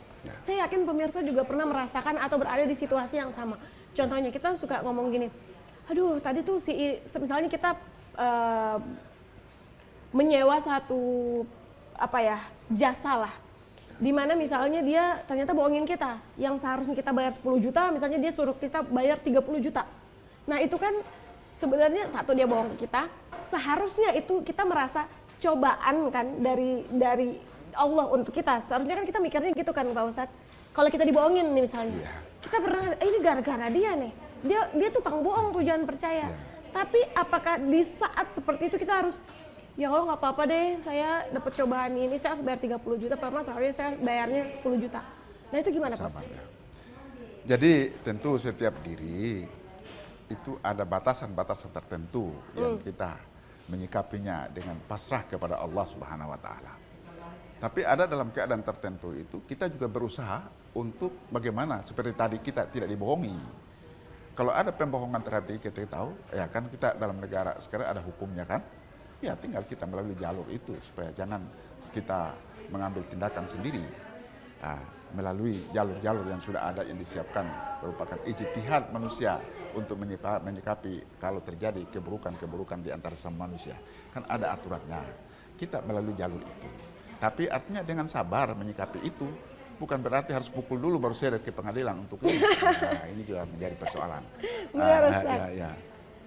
Saya yakin pemirsa juga pernah merasakan atau berada di situasi yang sama. Contohnya kita suka ngomong gini, aduh tadi tuh misalnya kita menyewa satu jasa lah, dimana misalnya dia ternyata bohongin kita, yang seharusnya kita bayar 10 juta, misalnya dia suruh kita bayar 30 juta. Nah itu kan sebenarnya satu, dia bohong ke kita, seharusnya itu kita merasa cobaan kan dari Allah untuk kita. Seharusnya kan kita mikirnya gitu kan Pak Ustadz. Kalau kita dibohongin nih misalnya, kita pernah ini gara-gara dia nih, dia tukang bohong tuh, jangan percaya. Tapi apakah di saat seperti itu kita harus, ya Allah nggak apa-apa deh, saya dapat cobaan ini, saya harus bayar 30 juta, padahal seharusnya saya bayarnya 10 juta. Nah itu gimana Pak? Jadi tentu setiap diri itu ada batasan-batasan tertentu yang kita menyikapinya dengan pasrah kepada Allah Subhanahu wa Ta'ala. Tapi ada dalam keadaan tertentu itu kita juga berusaha untuk bagaimana seperti tadi kita tidak dibohongi. Kalau ada pembohongan terhadap diri kita tahu, ya kan kita dalam negara sekarang ada hukumnya kan, ya tinggal kita melalui jalur itu supaya jangan kita mengambil tindakan sendiri. Nah, melalui jalur-jalur yang sudah ada yang disiapkan merupakan ijtihad manusia untuk menyikapi kalau terjadi keburukan-keburukan di antara sama manusia. Kan ada aturannya. Kita melalui jalur itu. Tapi artinya dengan sabar menyikapi itu, bukan berarti harus pukul dulu baru seret ke pengadilan untuk ini. Nah, ini juga menjadi persoalan. Ya.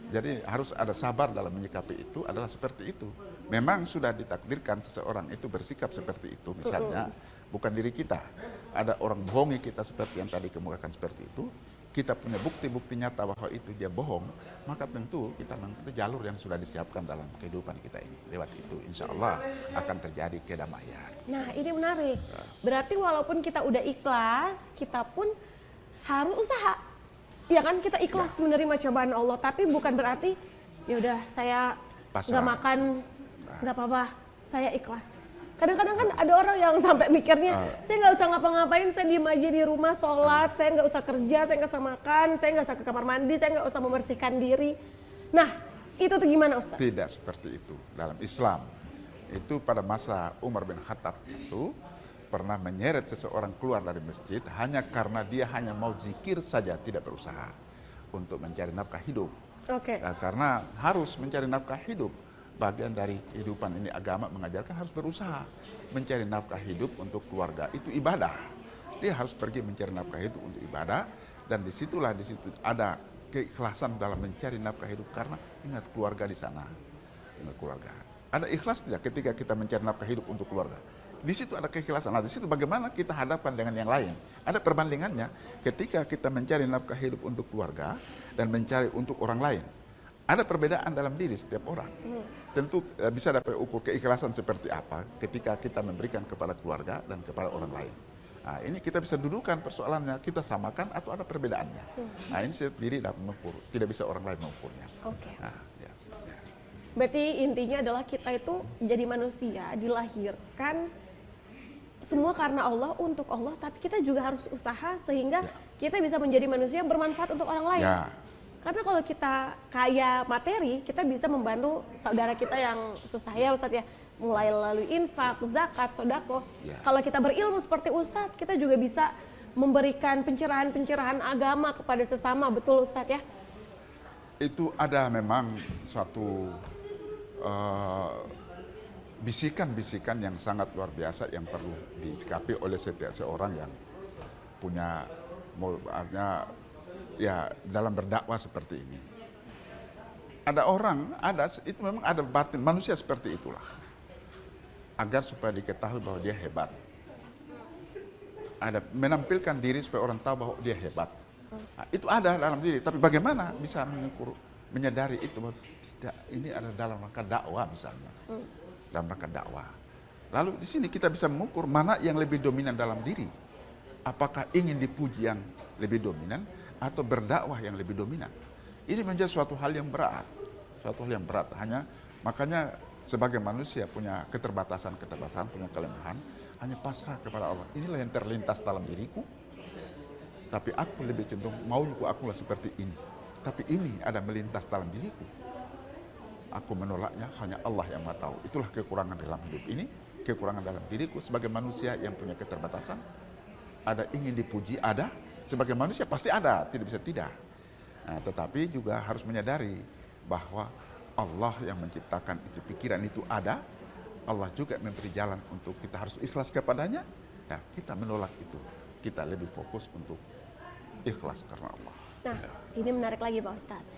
Jadi harus ada sabar dalam menyikapi itu adalah seperti itu. Memang sudah ditakdirkan seseorang itu bersikap seperti itu. Misalnya bukan diri kita. Ada orang bohongi kita seperti yang tadi kemukakan seperti itu. Kita punya bukti-bukti nyata bahwa itu dia bohong. Maka tentu kita mengikuti jalur yang sudah disiapkan dalam kehidupan kita ini. Lewat itu insya Allah akan terjadi kedamaian. Nah ini menarik. Berarti walaupun kita udah ikhlas, kita pun harus usaha. Ya kan kita ikhlas menerima cobaan Allah, tapi bukan berarti ya udah saya nggak makan, nggak apa-apa, saya ikhlas. Kadang-kadang kan ada orang yang sampai mikirnya, saya nggak usah ngapa-ngapain, saya diem aja di rumah sholat, saya nggak usah kerja, saya nggak usah makan, saya nggak usah ke kamar mandi, saya nggak usah membersihkan diri. Nah itu tuh gimana Ustaz? Tidak seperti itu dalam Islam. Itu pada masa Umar bin Khattab itu pernah menyeret seseorang keluar dari masjid hanya karena dia hanya mau zikir saja, tidak berusaha untuk mencari nafkah hidup. Nah, karena harus mencari nafkah hidup, bagian dari kehidupan ini agama mengajarkan harus berusaha mencari nafkah hidup untuk keluarga. Itu ibadah. Dia harus pergi mencari nafkah hidup untuk ibadah, dan di situ ada keikhlasan dalam mencari nafkah hidup karena ingat keluarga di sana. Ingat keluarga. Ada ikhlas tidak ketika kita mencari nafkah hidup untuk keluarga? Di situ ada keikhlasan. Nah, di situ bagaimana kita hadapkan dengan yang lain. Ada perbandingannya ketika kita mencari nafkah hidup untuk keluarga dan mencari untuk orang lain. Ada perbedaan dalam diri setiap orang. Tentu bisa dapat ukur keikhlasan seperti apa ketika kita memberikan kepada keluarga dan kepada orang lain. Nah, ini kita bisa dudukan persoalannya, kita samakan atau ada perbedaannya. Nah, ini sendiri dapat mengukur, tidak bisa orang lain mengukurnya. Nah, ya. Berarti intinya adalah kita itu jadi manusia, dilahirkan semua karena Allah, untuk Allah, tapi kita juga harus usaha sehingga kita bisa menjadi manusia yang bermanfaat untuk orang lain. Karena kalau kita kaya materi, kita bisa membantu saudara kita yang susah ya Ustadz ya, mulai lalu infak, zakat, sodako. Kalau kita berilmu seperti Ustadz, kita juga bisa memberikan pencerahan-pencerahan agama kepada sesama, betul Ustadz ya? Itu ada memang suatu bisikan-bisikan yang sangat luar biasa yang perlu disikapi oleh setiap seorang yang punya ya dalam berdakwah seperti ini. Ada orang, itu memang ada batin manusia seperti itulah. Agar supaya diketahui bahwa dia hebat. Ada menampilkan diri supaya orang tahu bahwa dia hebat. Nah, itu ada dalam diri, tapi bagaimana bisa menyadari itu bahwa tidak, ini ada dalam rangka dakwah misalnya. Dalam rangka dakwah. Lalu di sini kita bisa mengukur mana yang lebih dominan dalam diri. Apakah ingin dipuji yang lebih dominan atau berdakwah yang lebih dominan. Ini menjadi suatu hal yang berat. Suatu hal yang berat. Makanya sebagai manusia punya keterbatasan, punya kelemahan, hanya pasrah kepada Allah. Inilah yang terlintas dalam diriku. Tapi aku lebih cenderung mauku akulah seperti ini. Tapi ini ada melintas dalam diriku. Aku menolaknya, hanya Allah yang Maha tahu. Itulah kekurangan dalam hidup ini, kekurangan dalam diriku sebagai manusia yang punya keterbatasan. Ada ingin dipuji, ada. Sebagai manusia pasti ada, tidak bisa tidak. Nah, tetapi juga harus menyadari bahwa Allah yang menciptakan itu, pikiran itu ada. Allah juga memberi jalan untuk kita harus ikhlas kepadanya. Nah, kita menolak itu. Kita lebih fokus untuk ikhlas karena Allah. Nah, ini menarik lagi Pak Ustadz.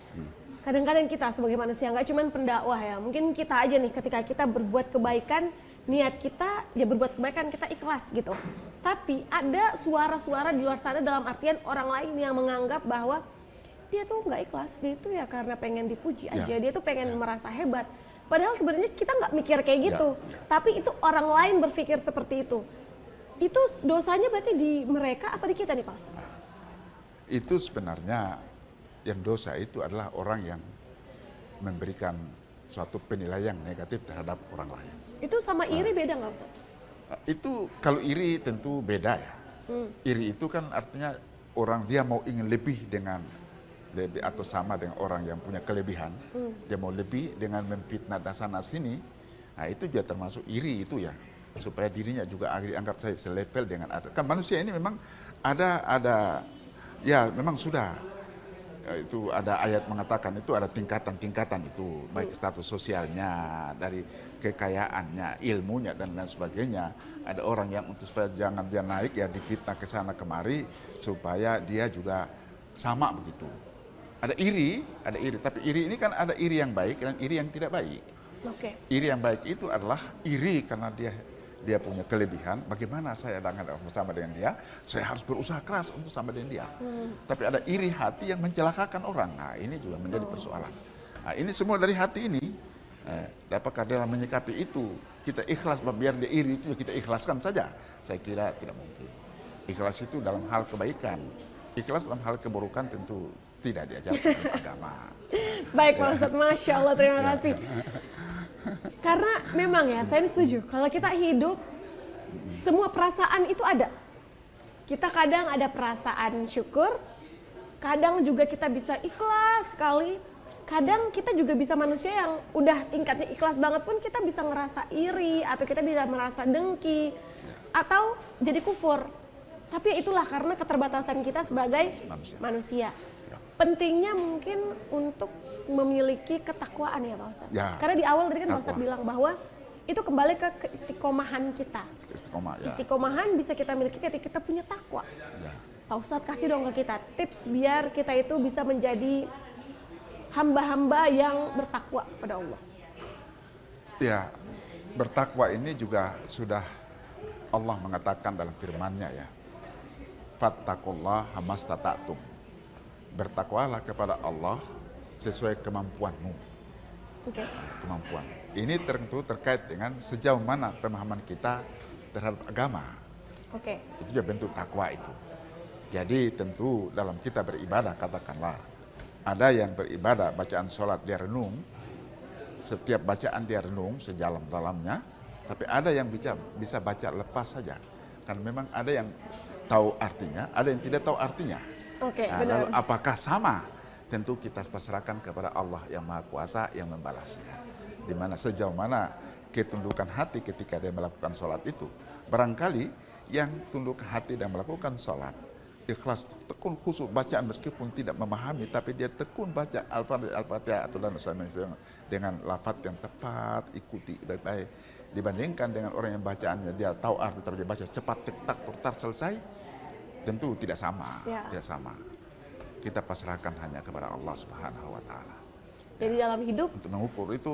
Kadang-kadang kita sebagai manusia nggak cuma pendakwah ya, mungkin kita aja nih ketika kita berbuat kebaikan, niat kita ya berbuat kebaikan, kita ikhlas gitu. Tapi ada suara-suara di luar sana dalam artian orang lain yang menganggap bahwa dia tuh nggak ikhlas, dia itu ya karena pengen dipuji aja, dia tuh pengen merasa hebat. Padahal sebenarnya kita nggak mikir kayak gitu, tapi itu orang lain berpikir seperti itu. Itu dosanya berarti di mereka apa di kita nih Pak Ustadz? Itu sebenarnya yang dosa itu adalah orang yang memberikan suatu penilaian negatif terhadap orang lain. Itu sama iri beda nggak Ustaz? Itu kalau iri tentu beda ya. Iri itu kan artinya orang dia mau ingin lebih atau sama dengan orang yang punya kelebihan. Dia mau lebih dengan memfitnah sana sini. Nah itu juga termasuk iri itu ya. supaya dirinya juga dianggap saya selevel dengan ada. Kan manusia ini memang ada ya memang sudah itu ada ayat mengatakan itu ada tingkatan-tingkatan itu, baik status sosialnya, dari kekayaannya, ilmunya dan lain sebagainya. Ada orang yang untuk supaya jangan dia naik ya difitnah ke sana kemari supaya dia juga sama begitu. Ada iri, tapi iri ini kan ada iri yang baik dan iri yang tidak baik. Oke. Iri yang baik itu adalah iri karena dia punya kelebihan, bagaimana saya bersama dengan dia, saya harus berusaha keras untuk sama dengan dia. Tapi ada iri hati yang mencelakakan orang. Nah, ini juga menjadi persoalan. Nah, ini semua dari hati ini. Apakah dalam menyikapi itu kita ikhlas biar dia iri itu kita ikhlaskan saja? Saya kira tidak mungkin. Ikhlas itu dalam hal kebaikan. Ikhlas dalam hal keburukan tentu tidak diajarkan dalam agama. Baik Pak Ustadz, Masya Allah, terima kasih. Karena memang ya, saya setuju. Kalau kita hidup, semua perasaan itu ada. Kita kadang ada perasaan syukur, kadang juga kita bisa ikhlas sekali. Kadang kita juga bisa manusia yang udah tingkatnya ikhlas banget pun kita bisa ngerasa iri, atau kita bisa merasa dengki, atau jadi kufur. Tapi itulah karena keterbatasan kita sebagai manusia. Pentingnya mungkin untuk memiliki ketakwaan ya Pak Ustadz. Ya, karena di awal tadi kan Pak takwa. Ustadz bilang bahwa itu kembali ke keistiqomahan kita. Istiqomah, ya. Istiqomahan bisa kita miliki ketika kita punya takwa. Ya. Pak Ustadz kasih dong ke kita tips biar kita itu bisa menjadi hamba-hamba yang bertakwa kepada Allah. Ya, bertakwa ini juga sudah Allah mengatakan dalam firman-Nya ya. Fattaqullaha mastata'tum. Bertakwalah kepada Allah sesuai kemampuanmu. Oke. Kemampuan. Ini tentu terkait dengan sejauh mana pemahaman kita terhadap agama. Oke. Itu juga bentuk takwa itu. Jadi tentu dalam kita beribadah, katakanlah ada yang beribadah bacaan sholat dia renung, setiap bacaan dia renung sedalam-dalamnya, tapi ada yang bisa baca lepas saja. Karena memang ada yang tahu artinya, ada yang tidak tahu artinya. Oke, Nah, benar. lalu apakah sama? Tentu kita pasrahkan kepada Allah yang Maha Kuasa yang membalasnya. Di mana sejauh mana ketundukan hati ketika dia melakukan sholat itu. Barangkali yang tunduk hati dan melakukan sholat, ikhlas, tekun khusyuk bacaan meskipun tidak memahami, tapi dia tekun baca Al-Fatihah atau dan dengan lafaz yang tepat, ikuti baik-baik. Dibandingkan dengan orang yang bacaannya dia tahu arti tapi dia baca cepat, tak turtar selesai, tentu tidak sama, Ya. tidak sama. Kita pasrahkan hanya kepada Allah Subhanahu wa taala. Jadi dalam hidup Untuk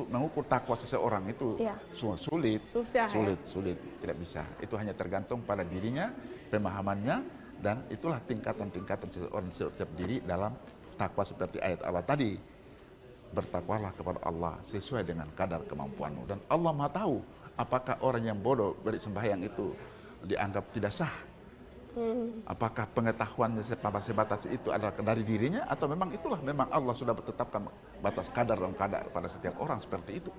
mengukur takwa seseorang itu Ya. sulit, Susah, ya. sulit, tidak bisa. Itu hanya tergantung pada dirinya, pemahamannya, dan itulah tingkatan-tingkatan seseorang setiap diri dalam takwa seperti ayat Allah tadi. Bertakwalah kepada Allah sesuai dengan kadar kemampuanmu, dan Allah Maha tahu apakah orang yang bodoh bersembahyang itu dianggap tidak sah. Apakah pengetahuannya sebatas itu adalah dari dirinya atau memang Allah sudah tetapkan batas kadar dan kadar pada setiap orang seperti itu.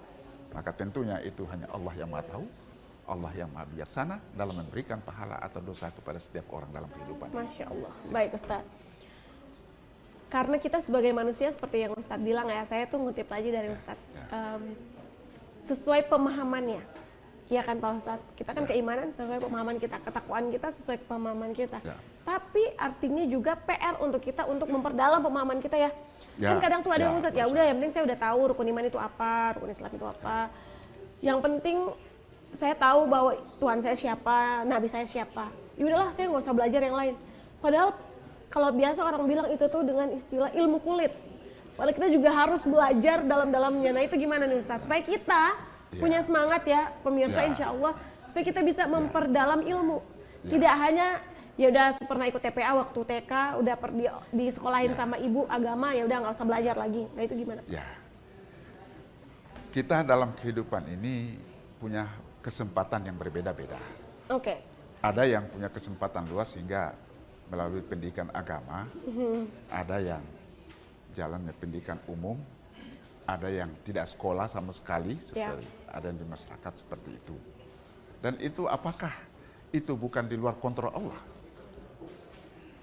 Maka tentunya itu hanya Allah yang Maha tahu, Allah yang Maha bijaksana dalam memberikan pahala atau dosa kepada setiap orang dalam kehidupan. Masya Allah. Baik Ustadz. Karena kita sebagai manusia seperti yang Ustadz bilang ya, saya tuh ngutip lagi dari Ustadz. Sesuai pemahamannya. Iya kan Pak Ustadz? Kita kan keimanan sesuai pemahaman kita, ketakwaan kita sesuai pemahaman kita. Ya. Tapi artinya juga PR untuk kita untuk memperdalam pemahaman kita ya. Ya. Kan kadang tuh ada yang Ya, Ustadz, ya udah yang penting saya udah tahu rukun iman itu apa, rukun Islam itu apa. Yang penting saya tahu bahwa Tuhan saya siapa, Nabi saya siapa. Ya udahlah, saya nggak usah belajar yang lain. Padahal kalau biasa orang bilang itu tuh dengan istilah ilmu kulit. Padahal kita juga harus belajar dalam-dalamnya. Nah itu gimana nih Ustadz? Supaya kita punya semangat ya pemirsa, insya Allah, supaya kita bisa memperdalam ilmu. Tidak hanya ya udah pernah ikut TPA waktu TK, udah di sekolahin sama ibu agama, ya udah nggak usah belajar lagi. Nah itu gimana? Ya. Kita dalam kehidupan ini punya kesempatan yang berbeda-beda. Oke. Ada yang punya kesempatan luas sehingga melalui pendidikan agama, ada yang jalannya pendidikan umum, ada yang tidak sekolah sama sekali, seperti ada yang di masyarakat seperti itu. Dan itu apakah itu bukan di luar kontrol Allah?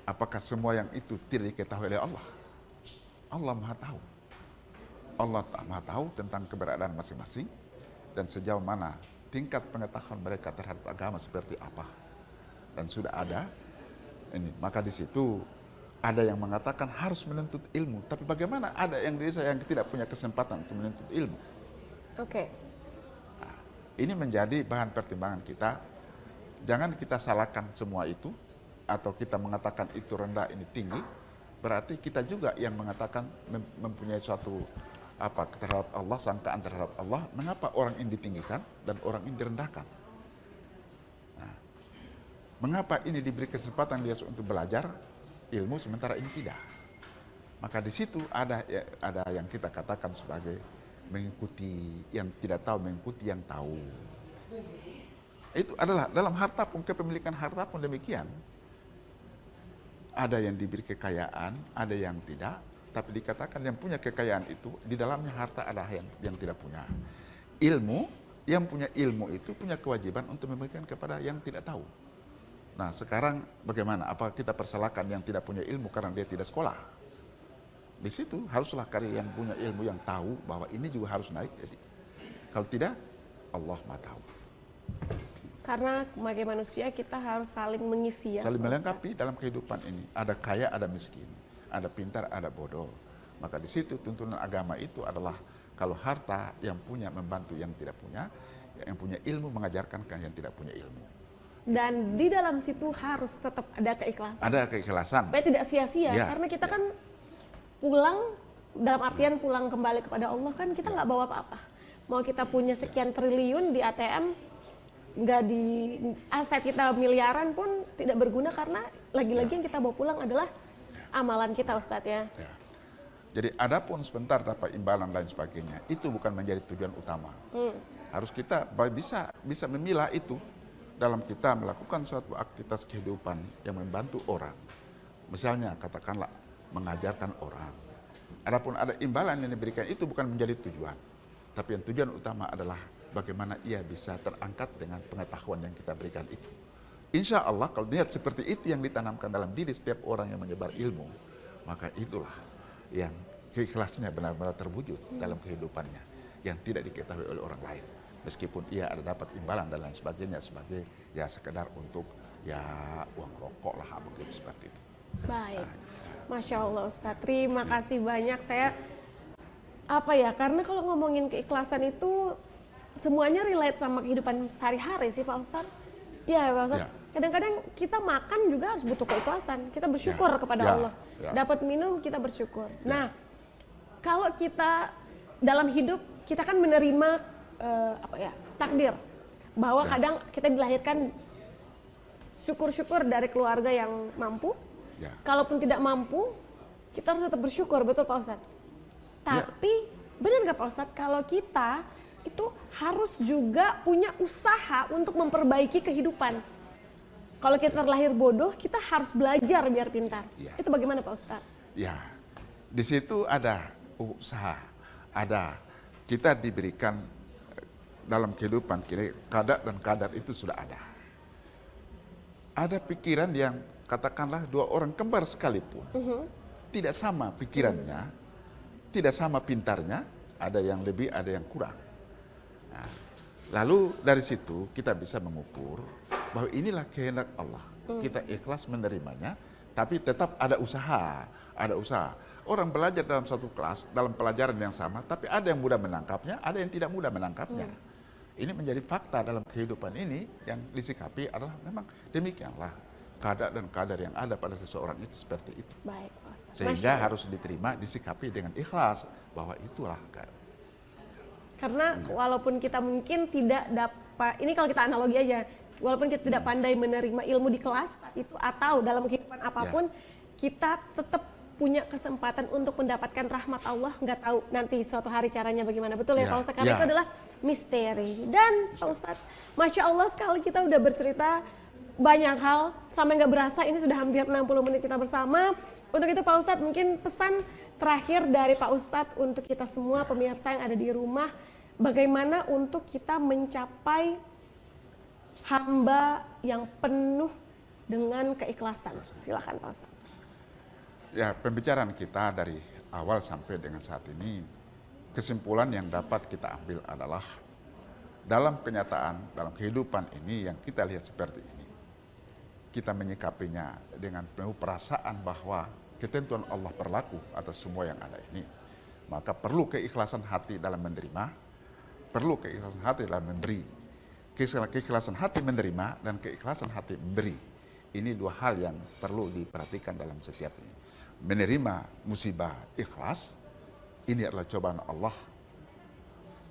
Apakah semua yang itu tidak diketahui oleh Allah? Allah Maha tahu. Allah Maha tahu tentang keberadaan masing-masing dan sejauh mana tingkat pengetahuan mereka terhadap agama seperti apa. Dan sudah ada ini, maka di situ ada yang mengatakan harus menuntut ilmu, tapi bagaimana ada yang desa yang tidak punya kesempatan untuk menuntut ilmu? Oke. Nah, ini menjadi bahan pertimbangan kita. Jangan kita salahkan semua itu, atau kita mengatakan itu rendah, ini tinggi. Berarti kita juga yang mengatakan mempunyai suatu terhadap Allah, sangkaan terhadap Allah. Mengapa orang ini ditinggikan dan orang ini direndahkan? Nah, mengapa ini diberi kesempatan dia untuk belajar ilmu sementara ini tidak? Maka di situ ada yang kita katakan sebagai mengikuti yang tidak tahu, mengikuti yang tahu. Itu adalah dalam harta pun, kepemilikan harta pun demikian. Ada yang diberi kekayaan, ada yang tidak, tapi dikatakan yang punya kekayaan itu di dalamnya harta, ada yang tidak punya. Ilmu, yang punya ilmu itu punya kewajiban untuk memberikan kepada yang tidak tahu. Nah, sekarang bagaimana? Apa kita persalahkan yang tidak punya ilmu karena dia tidak sekolah? Di situ haruslah karya yang punya ilmu, yang tahu bahwa ini juga harus naik. Jadi, kalau tidak, Allah Maha tahu. Karena sebagai manusia kita harus saling mengisi ya. Saling melengkapi dalam kehidupan ini. Ada kaya, ada miskin. Ada pintar, ada bodoh. Maka di situ tuntunan agama itu adalah kalau harta yang punya membantu yang tidak punya, yang punya ilmu mengajarkan yang tidak punya ilmu. Dan di dalam situ harus tetap ada keikhlasan. Ada keikhlasan. Supaya tidak sia-sia. Ya, karena kita ya. kan pulang, dalam artian pulang kembali kepada Allah kan kita nggak bawa apa-apa. Mau kita punya sekian triliun di ATM, nggak di aset kita miliaran pun tidak berguna karena lagi-lagi yang kita bawa pulang adalah amalan kita, Ustadz ya. Ya. Jadi adapun sebentar dapat imbalan lain sebagainya, itu bukan menjadi tujuan utama. Harus kita bisa memilah itu dalam kita melakukan suatu aktivitas kehidupan yang membantu orang. Misalnya katakanlah mengajarkan orang. Adapun ada imbalan yang diberikan itu bukan menjadi tujuan. Tapi yang tujuan utama adalah bagaimana ia bisa terangkat dengan pengetahuan yang kita berikan itu. Insya Allah kalau niat seperti itu yang ditanamkan dalam diri setiap orang yang menyebar ilmu, maka itulah yang keikhlasannya benar-benar terwujud dalam kehidupannya, yang tidak diketahui oleh orang lain. Meskipun ia ada dapat imbalan dan lain sebagainya sebagai ya sekedar untuk ya uang rokok lah, begitu seperti itu. Baik, Masya Allah Ustadz, terima kasih banyak. Saya karena kalau ngomongin keikhlasan itu semuanya relate sama kehidupan sehari-hari sih Pak Ustadz. Ya Pak Ustadz, kadang-kadang kita makan juga harus butuh keikhlasan. Kita bersyukur kepada Allah. Dapat minum kita bersyukur. Nah, kalau kita dalam hidup kita kan menerima takdir bahwa kadang kita dilahirkan syukur-syukur dari keluarga yang mampu. Kalaupun tidak mampu, kita harus tetap bersyukur, betul Pak Ustadz. Tapi benar nggak Pak Ustadz kalau kita itu harus juga punya usaha untuk memperbaiki kehidupan. Kalau kita terlahir bodoh, kita harus belajar biar pintar. Itu bagaimana Pak Ustadz? Ya, di situ ada usaha, ada kita diberikan dalam kehidupan kita kadar dan kadar itu sudah ada. Ada pikiran yang katakanlah dua orang kembar sekalipun, tidak sama pikirannya, tidak sama pintarnya, ada yang lebih, ada yang kurang. Nah, lalu dari situ kita bisa mengukur bahwa inilah kehendak Allah. Kita ikhlas menerimanya, tapi tetap ada usaha, ada usaha. Orang belajar dalam satu kelas, dalam pelajaran yang sama, tapi ada yang mudah menangkapnya, ada yang tidak mudah menangkapnya. Ini menjadi fakta dalam kehidupan ini yang disikapi adalah memang demikianlah kadar dan kadar yang ada pada seseorang itu seperti itu. Baik, Pak Ustadz. Sehingga harus diterima, disikapi dengan ikhlas bahwa itulah. Karena walaupun kita mungkin tidak dapat, ini kalau kita analogi aja, walaupun kita tidak pandai menerima ilmu di kelas itu atau dalam kehidupan apapun, kita tetap punya kesempatan untuk mendapatkan rahmat Allah. Nggak tahu nanti suatu hari caranya bagaimana, betul ya Pak Ustadz? Karena itu adalah misteri. Dan Pak Ustadz, Masya Allah sekali kita udah bercerita banyak hal, sampai nggak berasa ini sudah hampir 60 menit kita bersama. Untuk itu Pak Ustadz, mungkin pesan terakhir dari Pak Ustadz untuk kita semua pemirsa yang ada di rumah, bagaimana untuk kita mencapai hamba yang penuh dengan keikhlasan. Silakan Pak Ustadz. Ya, pembicaraan kita dari awal sampai dengan saat ini, kesimpulan yang dapat kita ambil adalah dalam kenyataan, dalam kehidupan ini yang kita lihat seperti ini, kita menyikapinya dengan penuh perasaan bahwa ketentuan Allah berlaku atas semua yang ada ini, maka perlu keikhlasan hati dalam menerima, perlu keikhlasan hati dalam memberi. Keikhlasan hati menerima dan keikhlasan hati memberi. Ini dua hal yang perlu diperhatikan dalam setiap ini. Menerima musibah ikhlas, ini adalah cobaan Allah.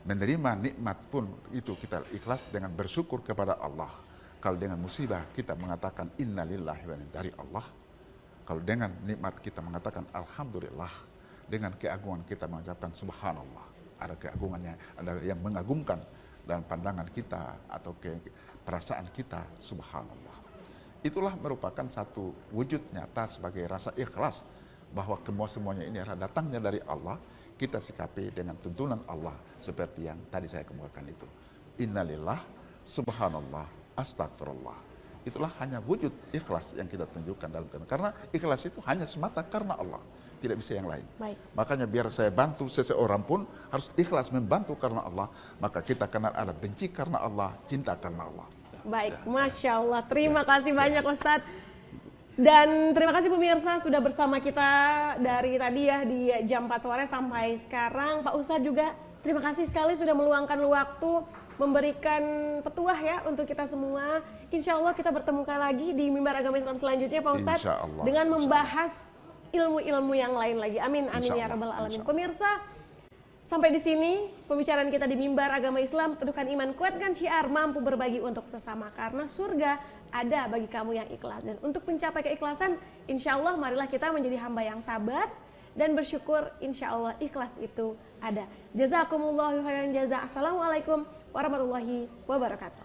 Menerima nikmat pun itu kita ikhlas dengan bersyukur kepada Allah. Kalau dengan musibah kita mengatakan innalillahi wa inna dari Allah. Kalau dengan nikmat kita mengatakan alhamdulillah. Dengan keagungan kita mengucapkan subhanallah. Ada keagungannya, ada yang mengagumkan dalam pandangan kita atau perasaan kita, subhanallah. Itulah merupakan satu wujud nyata sebagai rasa ikhlas bahwa semuanya ini adalah datangnya dari Allah. Kita sikapi dengan tuntunan Allah seperti yang tadi saya kemukakan itu. Innalillah, subhanallah, astagfirullah. Itulah hanya wujud ikhlas yang kita tunjukkan dalam kehidupan. Karena ikhlas itu hanya semata karena Allah, tidak bisa yang lain. Baik. Makanya biar saya bantu seseorang pun harus ikhlas membantu karena Allah. Maka kita kenal ada benci karena Allah, cinta karena Allah. Baik, Masya Allah. Terima kasih banyak Ustadz. Dan terima kasih pemirsa sudah bersama kita dari tadi ya di jam 4 sore sampai sekarang. Pak Ustadz juga terima kasih sekali sudah meluangkan waktu memberikan petuah ya untuk kita semua. Insya Allah kita bertemu lagi di Mimbar Agama Islam selanjutnya Pak Ustadz. Dengan membahas ilmu-ilmu yang lain lagi. Amin, amin ya rabbal alamin. Pemirsa, sampai di sini pembicaraan kita di Mimbar Agama Islam. Teduhkan iman, kuatkan syiar, mampu berbagi untuk sesama. Karena surga ada bagi kamu yang ikhlas. Dan untuk mencapai keikhlasan, insya Allah marilah kita menjadi hamba yang sabar dan bersyukur, insya Allah ikhlas itu ada. Jazakumullahu khairan jaza. Assalamualaikum warahmatullahi wabarakatuh.